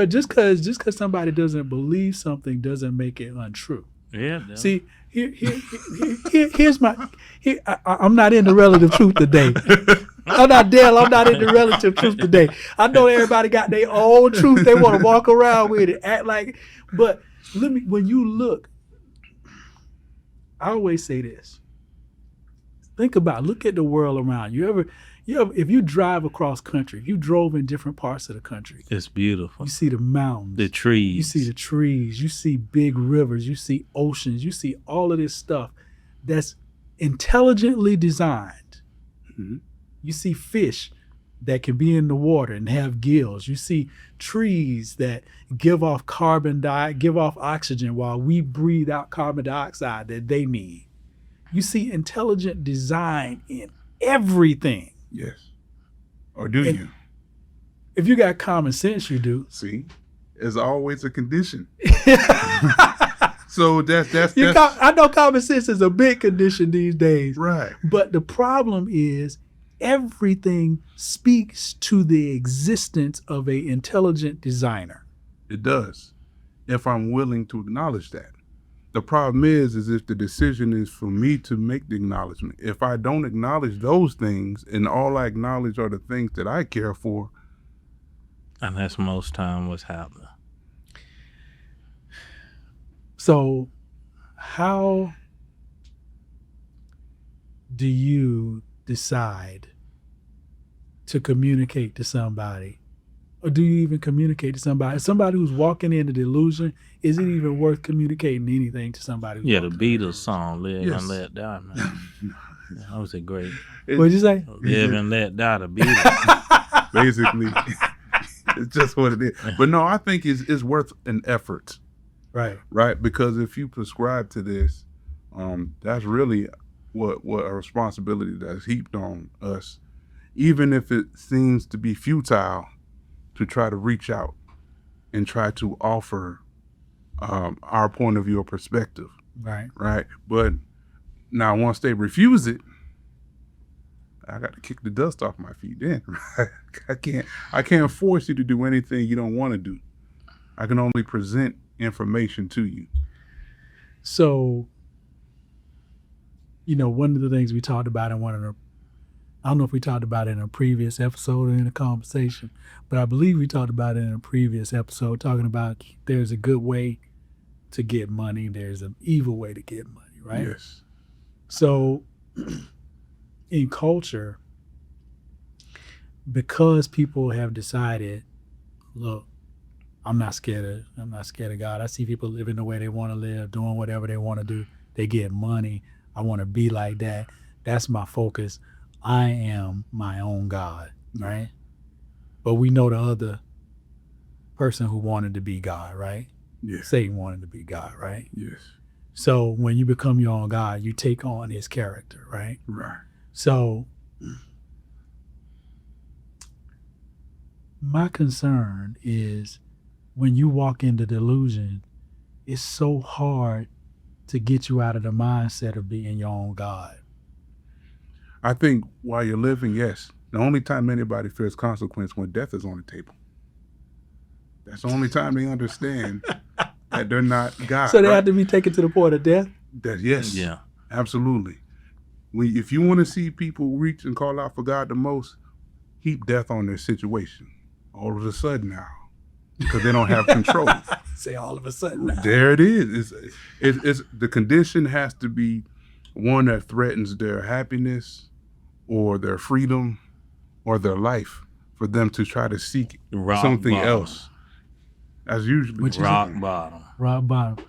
Speaker 3: just because somebody doesn't believe something doesn't make it untrue.
Speaker 2: Yeah.
Speaker 3: See, here's I'm not into relative truth today. I'm not into relative truth today. I know everybody got their own truth they want to walk around with it, act like. But when you look, I always say this. Look at the world around you. If you drive across country, if you drove in different parts of the country,
Speaker 2: it's beautiful.
Speaker 3: You see the mountains,
Speaker 2: the trees.
Speaker 3: You see the trees. You see big rivers. You see oceans. You see all of this stuff that's intelligently designed. Mm-hmm. You see fish that can be in the water and have gills. You see trees that give off oxygen while we breathe out carbon dioxide that they need. You see intelligent design in everything.
Speaker 1: Yes. Or do you?
Speaker 3: If you got common sense, you do.
Speaker 1: See, it's always a condition. So that's
Speaker 3: I know common sense is a big condition these days.
Speaker 1: Right.
Speaker 3: But the problem is everything speaks to the existence of an intelligent designer.
Speaker 1: It does, if I'm willing to acknowledge that. The problem is if the decision is for me to make the acknowledgement. If I don't acknowledge those things and all I acknowledge are the things that I care for.
Speaker 2: And that's most time what's happening.
Speaker 3: So how do you decide to communicate to somebody? Or do you even communicate to somebody? Somebody who's walking in a delusion, is it even worth communicating anything to somebody?
Speaker 2: Yeah, the Beatles song, Live and Let Die, man. That was a great.
Speaker 3: What'd you say?
Speaker 2: Live and Let Die, the Beatles.
Speaker 1: Basically, it's just what it is. But no, I think it's worth an effort.
Speaker 3: Right.
Speaker 1: Right? Because if you prescribe to this, that's really what a responsibility that's heaped on us. even if it seems to be futile, to try to reach out and try to offer our point of view or perspective. Right. But now once they refuse it, I got to kick the dust off my feet then. Right? I can't force you to do anything you don't want to do. I can only present information to you.
Speaker 3: So, one of the things we talked about in I don't know if we talked about it in a previous episode or in a conversation, but I believe we talked about it in a previous episode, talking about there's a good way to get money, there's an evil way to get money, right?
Speaker 1: Yes.
Speaker 3: So in culture, because people have decided, look, I'm not scared of God. I see people living the way they want to live, doing whatever they want to do. They get money. I want to be like that. That's my focus. I am my own God, right? But we know the other person who wanted to be God, right?
Speaker 1: Yes.
Speaker 3: Satan wanted to be God, right?
Speaker 1: Yes.
Speaker 3: So when you become your own God, you take on his character, right?
Speaker 1: Right.
Speaker 3: So my concern is when you walk into delusion, it's so hard to get you out of the mindset of being your own God.
Speaker 1: I think while you're living, yes, the only time anybody fears consequence when death is on the table. That's the only time they understand that they're not God.
Speaker 3: So they have to be taken to the point of death?
Speaker 1: Yes.
Speaker 2: Yeah.
Speaker 1: Absolutely. If you want to see people reach and call out for God the most, heap death on their situation. All of a sudden now. Because they don't have control.
Speaker 3: Say all of a sudden now.
Speaker 1: There it is. It's the condition has to be one that threatens their happiness or their freedom or their life for them to try to seek something else. As usually
Speaker 2: rock bottom.
Speaker 3: Rock bottom.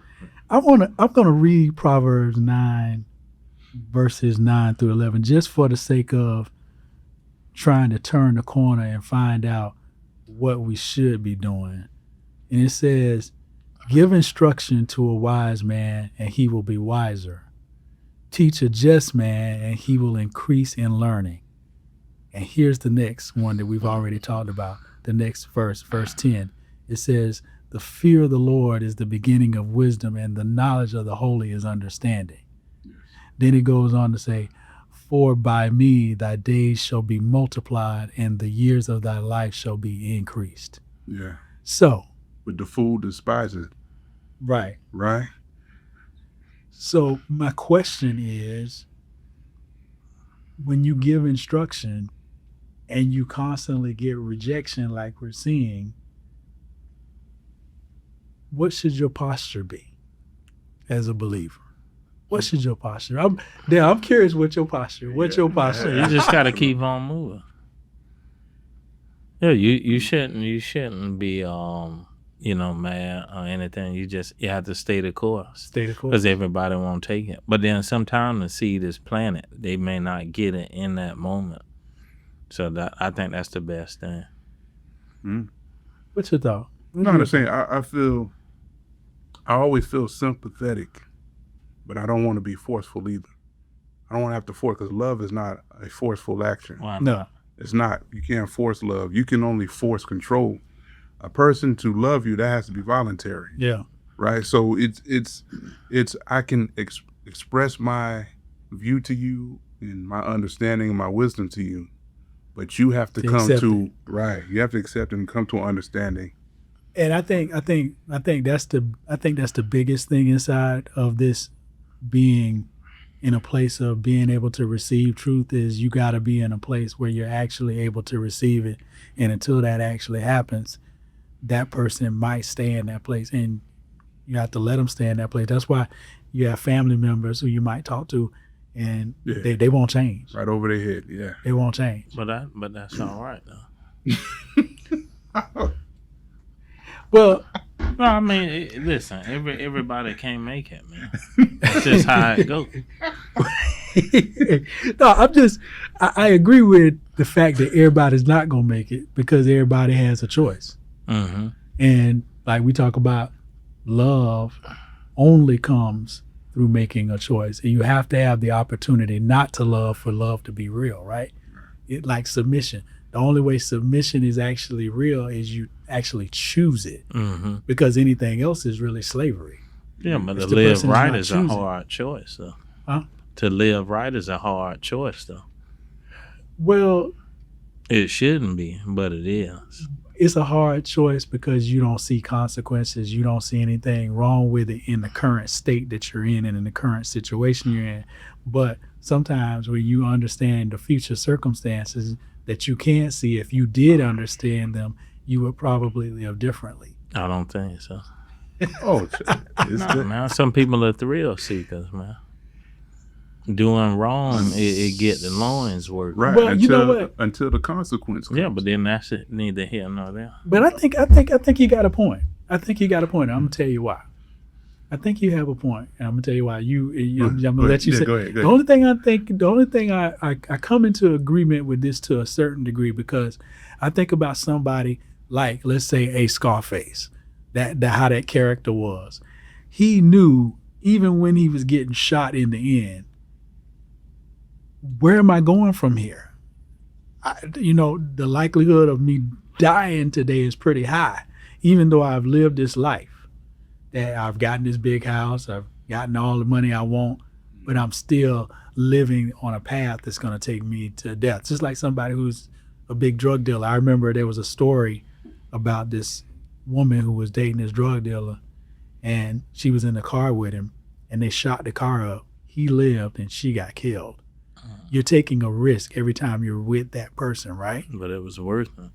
Speaker 3: I'm gonna read Proverbs 9, verses 9 through 11, just for the sake of trying to turn the corner and find out what we should be doing. And it says, give instruction to a wise man and he will be wiser. Teach a just man and he will increase in learning. And here's the next one that we've already talked about, the next verse 10. It says, the fear of the Lord is the beginning of wisdom and the knowledge of the holy is understanding. Yes. Then it goes on to say, for by me thy days shall be multiplied and the years of thy life shall be increased.
Speaker 1: Yeah.
Speaker 3: So.
Speaker 1: But the fool despises.
Speaker 3: Right.
Speaker 1: Right.
Speaker 3: So my question is, when you give instruction and you constantly get rejection like we're seeing, what should your posture be as a believer? What should your posture? I'm curious what your posture. What's your posture?
Speaker 2: You just got to keep on moving. Yeah, you shouldn't be mad or anything. You have to stay the course.
Speaker 3: Stay the course.
Speaker 2: Because everybody won't take it. But then sometimes the seed is planted. They may not get it in that moment. So I think that's the best thing.
Speaker 1: Mm.
Speaker 3: What's your thought?
Speaker 1: No, I'm saying I always feel sympathetic, but I don't want to be forceful either. I don't want to have to force, because love is not a forceful action.
Speaker 3: No.
Speaker 1: It's not. You can't force love. You can only force control. A person to love you, that has to be voluntary.
Speaker 3: Yeah.
Speaker 1: Right. So it's I can express my view to you and my understanding and my wisdom to you, but you have to come to right. You have to accept and come to an understanding.
Speaker 3: And I think that's the biggest thing inside of this being in a place of being able to receive truth is you got to be in a place where you're actually able to receive it. And until that actually happens, that person might stay in that place, and you have to let them stay in that place. That's why you have family members who you might talk to, and they won't change.
Speaker 1: Right over their head, yeah.
Speaker 3: They won't change.
Speaker 2: But that's all right though.
Speaker 3: Well,
Speaker 2: no, I mean, listen, everybody can't make it, man. That's just how it goes.
Speaker 3: No, I agree with the fact that everybody's not gonna make it because everybody has a choice.
Speaker 2: Mm-hmm.
Speaker 3: And like we talk about, love only comes through making a choice. And you have to have the opportunity not to love for love to be real, right? it like submission. The only way submission is actually real is you actually choose it, because anything else is really slavery.
Speaker 2: Yeah, but
Speaker 3: If
Speaker 2: to
Speaker 3: the
Speaker 2: live
Speaker 3: person is
Speaker 2: right
Speaker 3: not
Speaker 2: is a
Speaker 3: choosing.
Speaker 2: hard choice, though.
Speaker 3: Huh?
Speaker 2: To live right is a hard choice, though.
Speaker 3: Well,
Speaker 2: It shouldn't be, but it is.
Speaker 3: it's a hard choice because you don't see consequences. You don't see anything wrong with it in the current state that you're in and in the current situation you're in. But sometimes when you understand the future circumstances that you can't see, if you did understand them, you would probably live differently.
Speaker 2: I don't think so.
Speaker 1: Oh, it's
Speaker 2: Nah,
Speaker 1: good.
Speaker 2: man. Some people are thrill seekers, man. Doing wrong, it get the loins work.
Speaker 1: Right.
Speaker 3: Well,
Speaker 1: until,
Speaker 3: you know what?
Speaker 1: Until the consequence comes.
Speaker 2: Yeah, but then that's it. Neither here nor there.
Speaker 3: But I think you got a point. I think you got a point. I'm gonna tell you why. I think you have a point, and I'm gonna tell you why. I'm gonna let you say.
Speaker 1: Go ahead.
Speaker 3: The only thing I come into agreement with this to a certain degree, because I think about somebody like, let's say, a Scarface, that how that character was. He knew even when he was getting shot in the end, where am I going from here? The likelihood of me dying today is pretty high, even though I've lived this life, that I've gotten this big house, I've gotten all the money I want, but I'm still living on a path that's going to take me to death. Just like somebody who's a big drug dealer. I remember there was a story about this woman who was dating this drug dealer, and she was in the car with him, and they shot the car up. He lived and she got killed. You're taking a risk every time you're with that person, right?
Speaker 2: But it was worth it.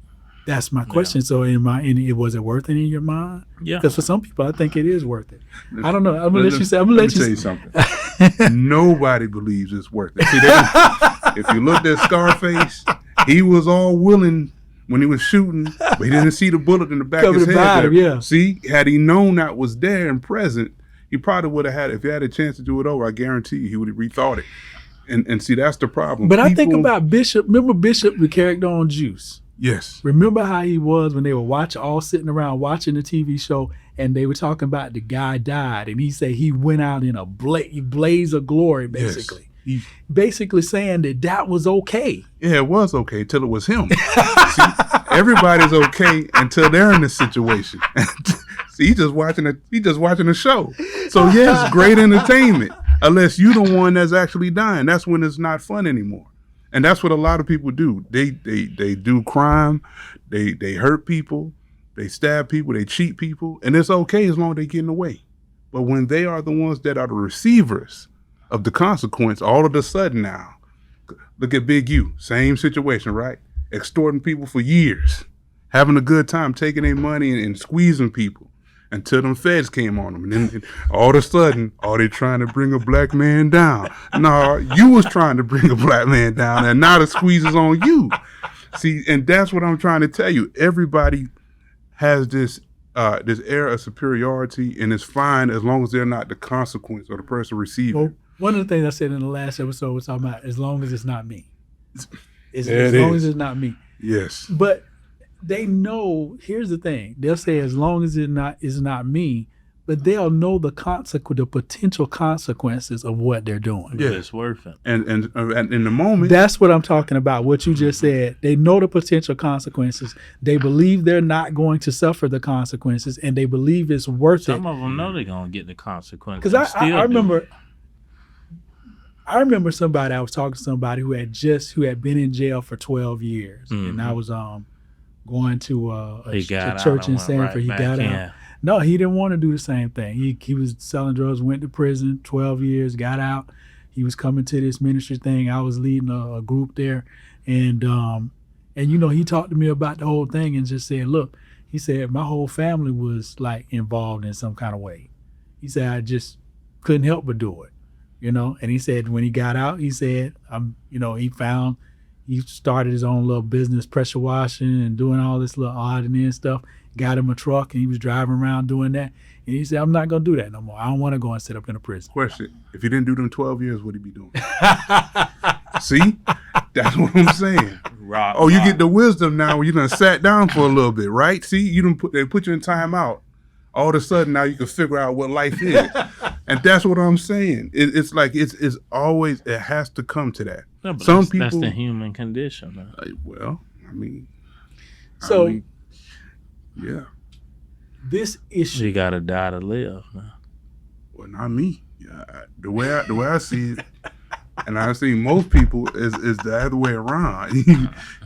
Speaker 3: That's my question. So was it worth it in your mind?
Speaker 2: Yeah.
Speaker 3: Because for some people, I think it is worth it. I don't know. I'm gonna let you say.
Speaker 1: Let me tell you something. Nobody believes it's worth it. See, if you looked at Scarface, he was all willing when he was shooting, but he didn't see the bullet in the back of his head.
Speaker 3: Bottom, yeah.
Speaker 1: See, had he known that was there and present, he probably would have had. If he had a chance to do it over, I guarantee you, he would have rethought it. And see, that's the problem.
Speaker 3: But I think about Bishop. Remember Bishop, the character on Juice?
Speaker 1: Yes.
Speaker 3: Remember how he was when they were all sitting around watching the TV show, and they were talking about the guy died, and he said he went out in a blaze of glory, basically.
Speaker 1: Yes.
Speaker 3: Basically saying that was okay.
Speaker 1: Yeah, it was okay until it was him. See, everybody's okay until they're in this situation. See, he's just watching a show. So yes, great entertainment. Unless you're the one that's actually dying, that's when it's not fun anymore. And that's what a lot of people do. They do crime, they hurt people, they stab people, they cheat people, and it's okay as long as they're getting away. But when they are the ones that are the receivers of the consequence, all of a sudden now, look at Big U, same situation, right? Extorting people for years, having a good time, taking their money and squeezing people. Until them feds came on them. And then all of a sudden, are they trying to bring a black man down? No, you was trying to bring a black man down, and now the squeeze is on you. See, and that's what I'm trying to tell you. Everybody has this air of superiority, and it's fine as long as they're not the consequence or the person receiving.
Speaker 3: Well, one of the things I said in the last episode was talking about as long as it's not me. As long as it's not me.
Speaker 1: Yes.
Speaker 3: But they know, here's the thing, they'll say as long as it's not me, but they'll know the potential consequences of what they're doing.
Speaker 2: Yeah, it's worth it.
Speaker 1: And in the moment,
Speaker 3: that's what I'm talking about. What you just said, they know the potential consequences. They believe they're not going to suffer the consequences, and they believe it's worth it.
Speaker 2: Some of them know they're gonna get the consequences.
Speaker 3: Because I remember somebody, I was talking to somebody who had been in jail for 12 years, and I was going to a church in Sanford. He got out. No, he didn't want to do the same thing. He was selling drugs, went to prison, 12 years, got out. He was coming to this ministry thing. I was leading a group there. And he talked to me about the whole thing and just said, look, he said, my whole family was like involved in some kind of way. He said, I just couldn't help but do it, And he said, when he got out, he said, he started his own little business, pressure washing and doing all this little odd and end stuff. Got him a truck, and he was driving around doing that. And he said, I'm not going to do that no more. I don't want to go and sit up in a prison.
Speaker 1: Question, if he didn't do them 12 years, what'd he be doing? See? That's what I'm saying. You get the wisdom now when you done sat down for a little bit, right? See, they put you in time out. All of a sudden, now you can figure out what life is. And that's what I'm saying. It's like it's always, it has to come to that.
Speaker 2: No, but
Speaker 1: Some
Speaker 2: that's
Speaker 1: people,
Speaker 2: the human condition, man.
Speaker 1: well, I mean,
Speaker 3: So
Speaker 1: yeah.
Speaker 3: this issue,
Speaker 2: You gotta die to live, man.
Speaker 1: Well, not me. The way I see it, and I see most people is the other way around.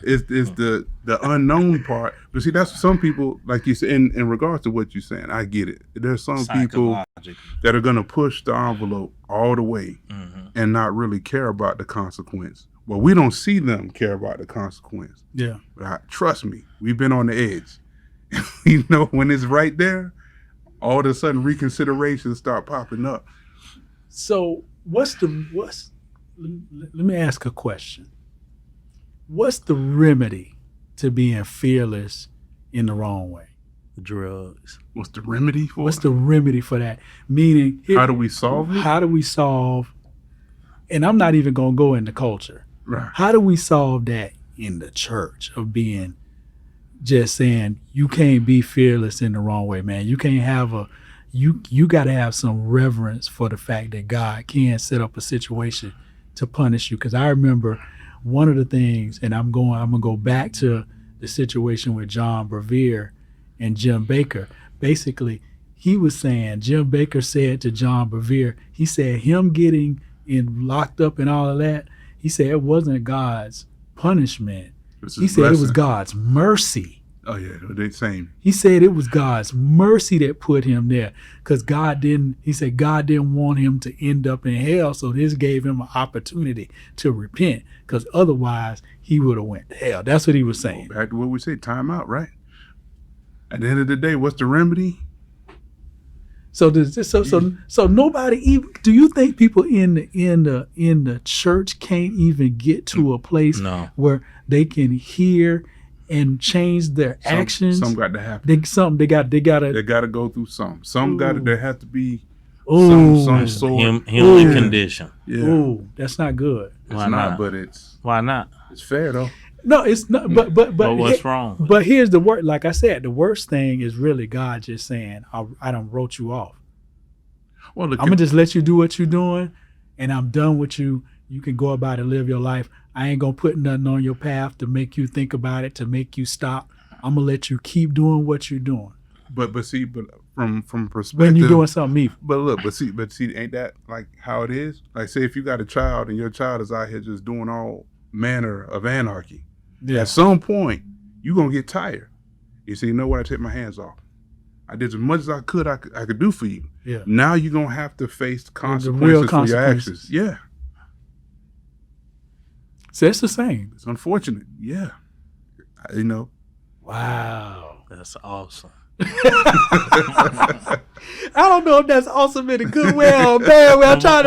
Speaker 1: It's the unknown part. But see, that's some people, like you said, in regards to what you're saying, I get it. There's some people that are gonna push the envelope all the way and not really care about the consequence. Well, we don't see them care about the consequence.
Speaker 3: yeah.
Speaker 1: But trust me, we've been on the edge. You know, when it's right there, all of a sudden reconsiderations start popping up.
Speaker 3: So let me ask a question. What's the remedy to being fearless in the wrong way?
Speaker 2: Drugs.
Speaker 1: What's the remedy for
Speaker 3: What's
Speaker 1: it?
Speaker 3: the remedy for that? Meaning,
Speaker 1: How do we solve it?
Speaker 3: How do we solve, and I'm not even going to go into culture.
Speaker 1: Right.
Speaker 3: How do we solve that in the church of being just saying you can't be fearless in the wrong way, man? You can't have you got to have some reverence for the fact that God can set up a situation to punish you. Because I remember one of the things, and I'm gonna go back to the situation with John Bevere and Jim Baker. Basically, he was saying, Jim Baker said to John Bevere, he said him getting locked up and all of that, he said it wasn't God's punishment. He said it was God's mercy.
Speaker 1: Oh yeah, they same.
Speaker 3: He said it was God's mercy that put him there, because he said God didn't want him to end up in hell, so this gave him an opportunity to repent, because otherwise he would have went to hell. That's what he was saying.
Speaker 1: Back to what we say, time out, right? At the end of the day, what's the remedy?
Speaker 3: So so nobody even, do you think people in the church can't even get to a place where they can hear and change their actions?
Speaker 1: Some got to happen.
Speaker 3: They got
Speaker 1: to go through some. There has to be
Speaker 3: some
Speaker 1: sort
Speaker 2: human condition.
Speaker 1: Yeah.
Speaker 3: Ooh, that's not good.
Speaker 2: Why not?
Speaker 1: But
Speaker 2: why not?
Speaker 1: It's fair though.
Speaker 3: No, it's not. But
Speaker 2: what's wrong?
Speaker 3: But here's the worst. Like I said, the worst thing is really God just saying, "I done wrote you off.
Speaker 1: Well,
Speaker 3: I'm gonna just let you do what you're doing, and I'm done with you. You can go about and live your life. I ain't gonna put nothing on your path to make you think about it, to make you stop. I'm gonna let you keep doing what you're doing.
Speaker 1: But from perspective,
Speaker 3: when you're doing something evil.
Speaker 1: But see, ain't that like how it is? Like, say if you got a child and your child is out here just doing all manner of anarchy. Yeah. At some point, you're gonna get tired. You say, you know what? I take my hands off. I did as much as I could do for you.
Speaker 3: Yeah.
Speaker 1: Now you're gonna have to face the consequences for your actions. Yeah.
Speaker 3: So it's the same.
Speaker 1: It's unfortunate. Yeah. You know.
Speaker 3: Wow.
Speaker 2: That's awesome.
Speaker 3: I don't know if that's awesome in a good way or a bad way. I'm trying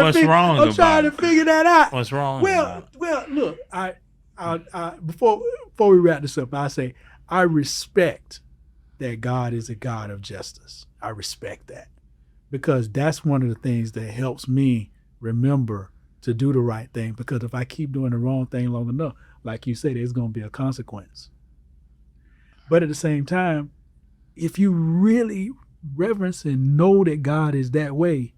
Speaker 3: to figure that out.
Speaker 2: What's wrong?
Speaker 3: Well, look, I before we wrap this up, I say I respect that God is a God of justice. I respect that, because that's one of the things that helps me remember to do the right thing. Because if I keep doing the wrong thing long enough, like you said, there's going to be a consequence. But at the same time, if you really reverence and know that God is that way,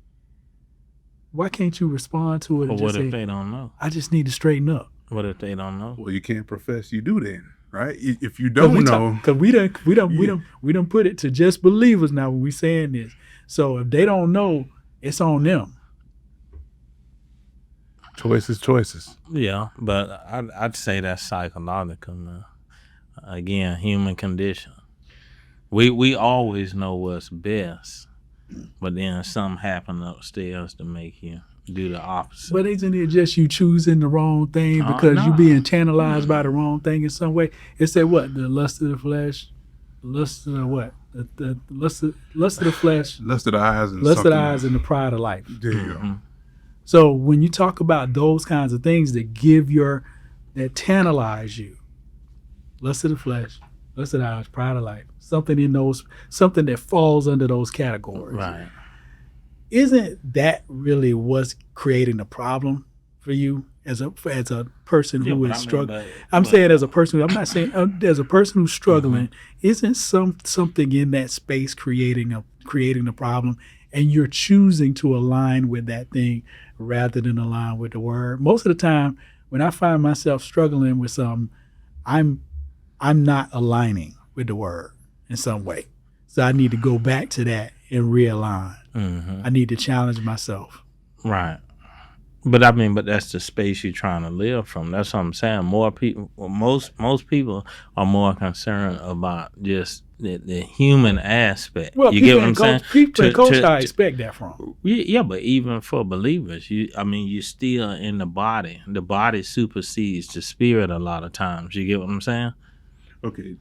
Speaker 3: why can't you respond to it?
Speaker 2: But what if they don't know?
Speaker 3: I just need to straighten up.
Speaker 2: What if they don't know?
Speaker 1: Well, you can't profess you do then, right? If you don't know,
Speaker 3: because we done put it to just believers now when we saying this. So if they don't know, it's on them.
Speaker 1: Choices.
Speaker 2: Yeah, but I'd say that's psychological, man. Again, human condition. We always know what's best, but then something happen upstairs to make you do the opposite.
Speaker 3: But isn't it just you choosing the wrong thing because you being tantalized by the wrong thing in some way? It said what? The lust of the flesh, lust of what? The lust of the flesh,
Speaker 1: lust of the eyes, and
Speaker 3: the pride of life.
Speaker 1: There you go.
Speaker 3: So when you talk about those kinds of things that that tantalize you, lust of the flesh, lust of the eyes, pride of life, something that falls under those categories.
Speaker 2: Right.
Speaker 3: Isn't that really what's creating the problem for you as a person who is struggling? I'm saying as a person. I'm not saying as a person who's struggling. Isn't something in that space creating a problem? and you're choosing to align with that thing rather than align with the word. Most of the time, when I find myself struggling with something, I'm not aligning with the word in some way. So I need to go back to that and realign. I need to challenge myself.
Speaker 2: Right. But I mean, but that's the space you're trying to live from. That's what I'm saying. More people, most people are more concerned about just the human aspect.
Speaker 3: Well,
Speaker 2: you get what I'm saying?
Speaker 3: People in culture, I expect that from.
Speaker 2: Yeah, but even for believers, you're still in the body. The body supersedes the spirit a lot of times. You get what I'm saying?
Speaker 1: Okay.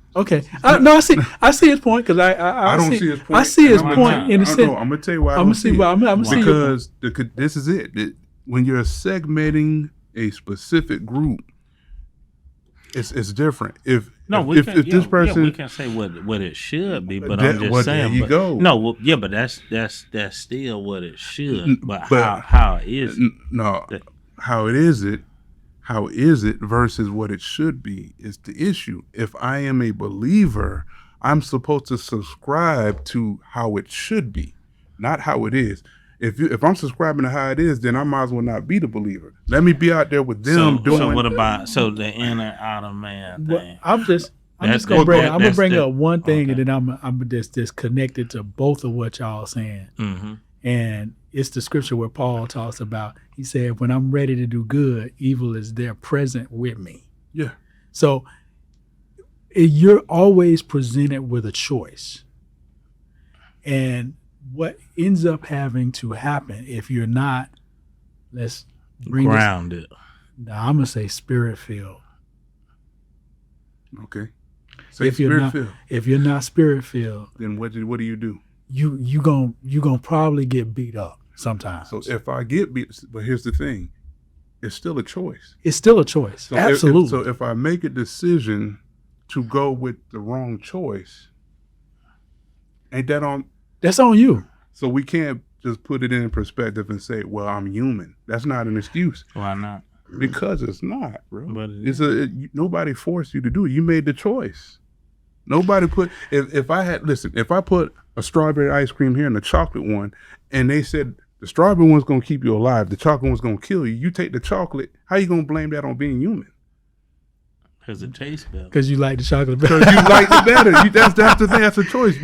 Speaker 3: No, I see his point because I
Speaker 1: don't see his point.
Speaker 3: I see his point in the sense.
Speaker 1: I'm gonna tell you why I don't see it.
Speaker 3: I'm gonna see
Speaker 1: because this is it. When you're segmenting a specific group, it's different. If this person,
Speaker 2: we can say what it should be, but
Speaker 1: that,
Speaker 2: I'm just saying.
Speaker 1: There you go.
Speaker 2: No, but that's still what it should. But how is it?
Speaker 1: No, how is it versus what it should be is the issue. If I am a believer, I'm supposed to subscribe to how it should be, not how it is. If I'm subscribing to how it is, then I might as well not be the believer. Let me be out there with them doing.
Speaker 2: So what about the inner outer man thing?
Speaker 3: Well, I'm just gonna bring up one thing, and then I'm just connected to both of what y'all saying. And it's the scripture where Paul talks about. He said, "When I'm ready to do good, evil is there present with me."
Speaker 1: Yeah.
Speaker 3: So you're always presented with a choice, and what ends up having to happen if you're not, let's bring
Speaker 2: grounded.
Speaker 3: Now I'm gonna say spirit filled.
Speaker 1: Okay.
Speaker 3: If you're not spirit filled,
Speaker 1: then what do you do?
Speaker 3: You gonna probably get beat up sometimes.
Speaker 1: So if I get beat, but here's the thing, it's still a choice.
Speaker 3: It's still a choice.
Speaker 1: So
Speaker 3: Absolutely.
Speaker 1: If I make a decision to go with the wrong choice, ain't that on? That's
Speaker 3: on you.
Speaker 1: So we can't just put it in perspective and say, well, I'm human. That's not an excuse.
Speaker 2: Why not?
Speaker 1: Because it's not, bro.
Speaker 2: But
Speaker 1: nobody forced you to do it. You made the choice. Nobody put, if I put a strawberry ice cream here and a chocolate one, and they said the strawberry one's going to keep you alive, the chocolate one's going to kill you, you take the chocolate, how you going to blame that on being human?
Speaker 2: Because it tastes better.
Speaker 3: Because you like the chocolate better.
Speaker 1: Because you like it better. That's the thing. That's a choice.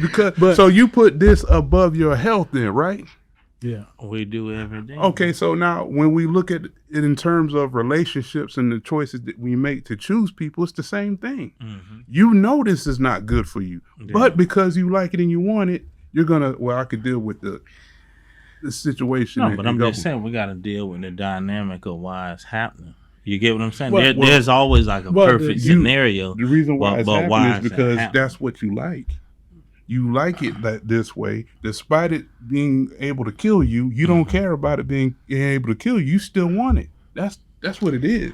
Speaker 1: So you put this above your health then, right?
Speaker 3: Yeah.
Speaker 2: We do every day.
Speaker 1: Okay, so now when we look at it in terms of relationships and the choices that we make to choose people, it's the same thing. You know this is not good for you. Yeah. But because you like it and you want it, you're going to, I could deal with the situation.
Speaker 2: No, but I'm just saying we got to deal with the dynamic of why it's happening. You get what I'm saying? There's always like a perfect scenario.
Speaker 1: The reason why it's happening is because that's what you like. You like it this way, despite it being able to kill you. You don't care about it being able to kill you. You still want it. That's what it is.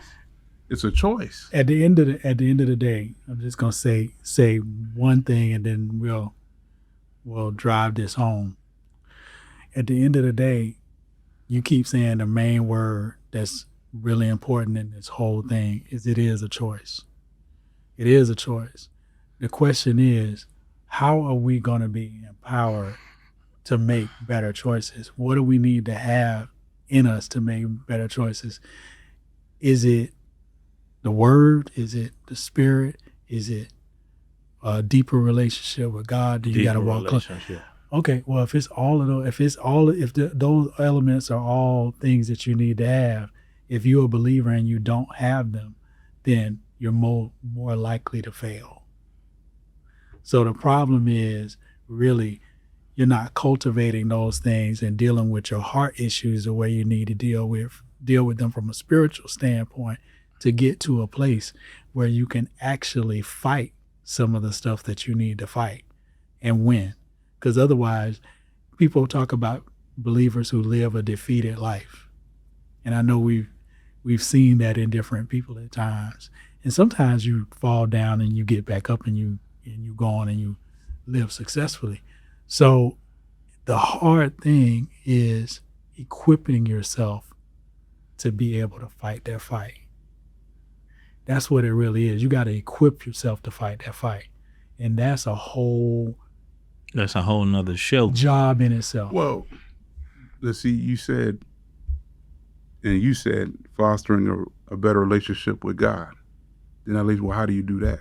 Speaker 1: It's a choice.
Speaker 3: At the end of the day, I'm just gonna say one thing, and then we'll drive this home. At the end of the day, you keep saying the main word that's really important in this whole thing is it is a choice. It is a choice. The question is, how are we going to be empowered to make better choices? What do we need to have in us to make better choices? Is it the word? Is it the spirit? Is it a deeper relationship with God? Do you got to walk close? Okay, well, if it's all of those, those elements are all things that you need to have, if you're a believer and you don't have them, then you're more likely to fail. So the problem is really you're not cultivating those things and dealing with your heart issues the way you need to deal with them from a spiritual standpoint to get to a place where you can actually fight some of the stuff that you need to fight and win. Because otherwise, people talk about believers who live a defeated life. And I know we've seen that in different people at times. And sometimes you fall down and you get back up and you go on and you live successfully. So the hard thing is equipping yourself to be able to fight that fight. That's what it really is. You got to equip yourself to fight that fight. And that's a whole
Speaker 2: nother show.
Speaker 3: Job in itself.
Speaker 1: Well, let's see, you said fostering a better relationship with God. Then at least, well, how do you do that?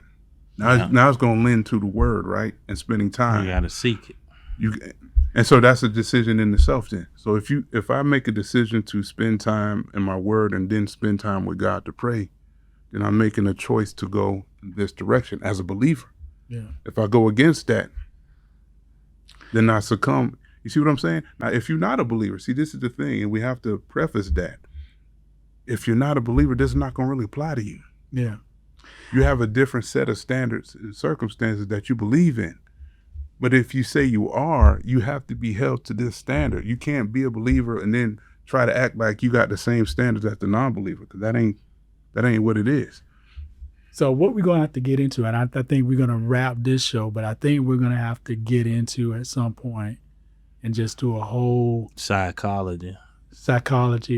Speaker 1: Now it's going to lend to the word, right? And spending time.
Speaker 2: You got to seek it.
Speaker 1: And so that's a decision in itself then. So if I make a decision to spend time in my word and then spend time with God to pray, then I'm making a choice to go in this direction as a believer.
Speaker 3: Yeah.
Speaker 1: If I go against that, then I succumb. You see what I'm saying? Now, if you're not a believer, see, this is the thing, and we have to preface that. If you're not a believer, this is not going to really apply to you.
Speaker 3: Yeah.
Speaker 1: You have a different set of standards and circumstances that you believe in. But if you say you are, you have to be held to this standard. You can't be a believer and then try to act like you got the same standards as the non-believer, because that ain't what it is.
Speaker 3: So what we're going to have to get into, and I think we're going to wrap this show, but I think we're going to have to get into at some point and just do a whole
Speaker 2: psychology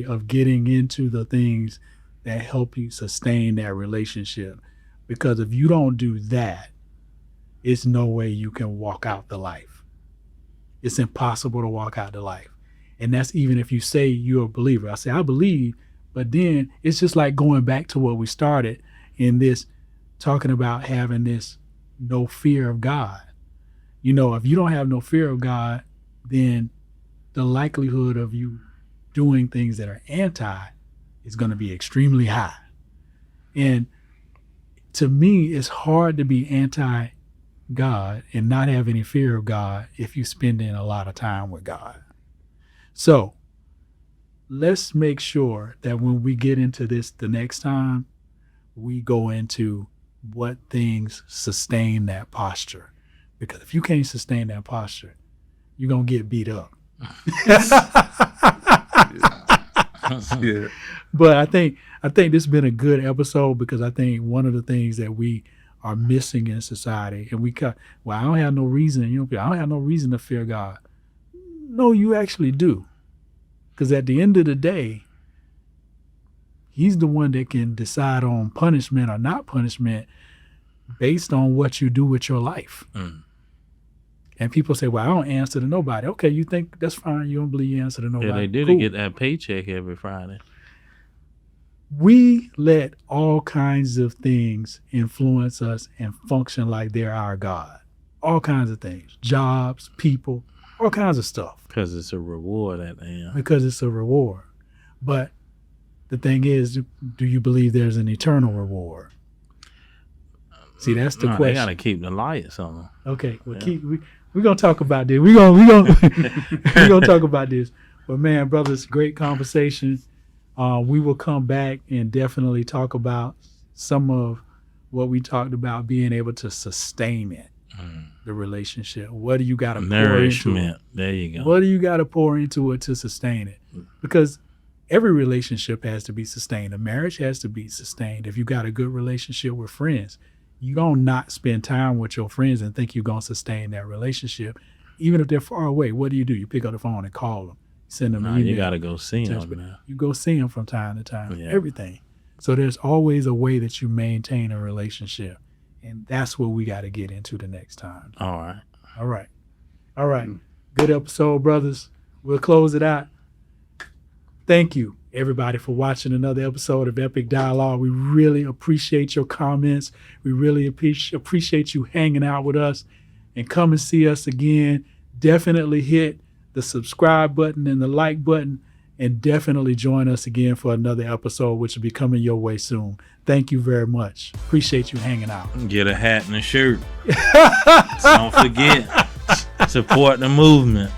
Speaker 3: of getting into the things that help you sustain that relationship. Because if you don't do that, it's no way you can walk out the life. It's impossible to walk out the life. And that's even if you say you're a believer. I say, I believe, but then it's just like going back to what we started in this, talking about having this no fear of God. You know, if you don't have no fear of God, then the likelihood of you doing things that are anti is going to be extremely high. And to me, it's hard to be anti-God and not have any fear of God if you're spending a lot of time with God. So let's make sure that when we get into this the next time, we go into what things sustain that posture. Because if you can't sustain that posture, you're going to get beat up.
Speaker 1: Yeah.
Speaker 3: But I think this has been a good episode, because I think one of the things that we are missing in society, and I don't have no reason, I don't have no reason to fear God. No, you actually do. Because at the end of the day, he's the one that can decide on punishment or not punishment based on what you do with your life.
Speaker 2: Mm.
Speaker 3: And people say, well, I don't answer to nobody. Okay, you think that's fine. You don't believe you answer to nobody.
Speaker 2: Yeah, they do.
Speaker 3: Cool.
Speaker 2: To get that paycheck every Friday.
Speaker 3: We let all kinds of things influence us and function like they're our God. All kinds of things. Jobs, people, all kinds of stuff.
Speaker 2: Because it's a reward at the end.
Speaker 3: Because it's a reward. But the thing is, do you believe there's an eternal reward? See, that's the question.
Speaker 2: They got to keep the lights on.
Speaker 3: Okay, well, we're going to talk about this. We're gonna talk about this. But man, brothers, great conversation. We will come back and definitely talk about some of what we talked about, being able to sustain it, the relationship. What do you got to pour into it?
Speaker 2: There you go.
Speaker 3: What do you got to pour into it to sustain it? Because every relationship has to be sustained. A marriage has to be sustained. If you got a good relationship with friends, you don't not spend time with your friends and think you're going to sustain that relationship. Even if they're far away, what do? You pick up the phone and call them. Send them an email.
Speaker 2: You got to go see them now.
Speaker 3: You go see them from time to time.
Speaker 2: Yeah.
Speaker 3: Everything. So there's always a way that you maintain a relationship. And that's what we got to get into the next time.
Speaker 2: All right.
Speaker 3: All right. Good episode, brothers. We'll close it out. Thank you, everybody, for watching another episode of Epic Dialogue. We really appreciate your comments. We really appreciate you hanging out with us. And come and see us again. Definitely hit the subscribe button and the like button, and definitely join us again for another episode, which will be coming your way soon. Thank you very much. Appreciate you hanging out.
Speaker 2: Get a hat and a shirt. Don't forget, support the movement.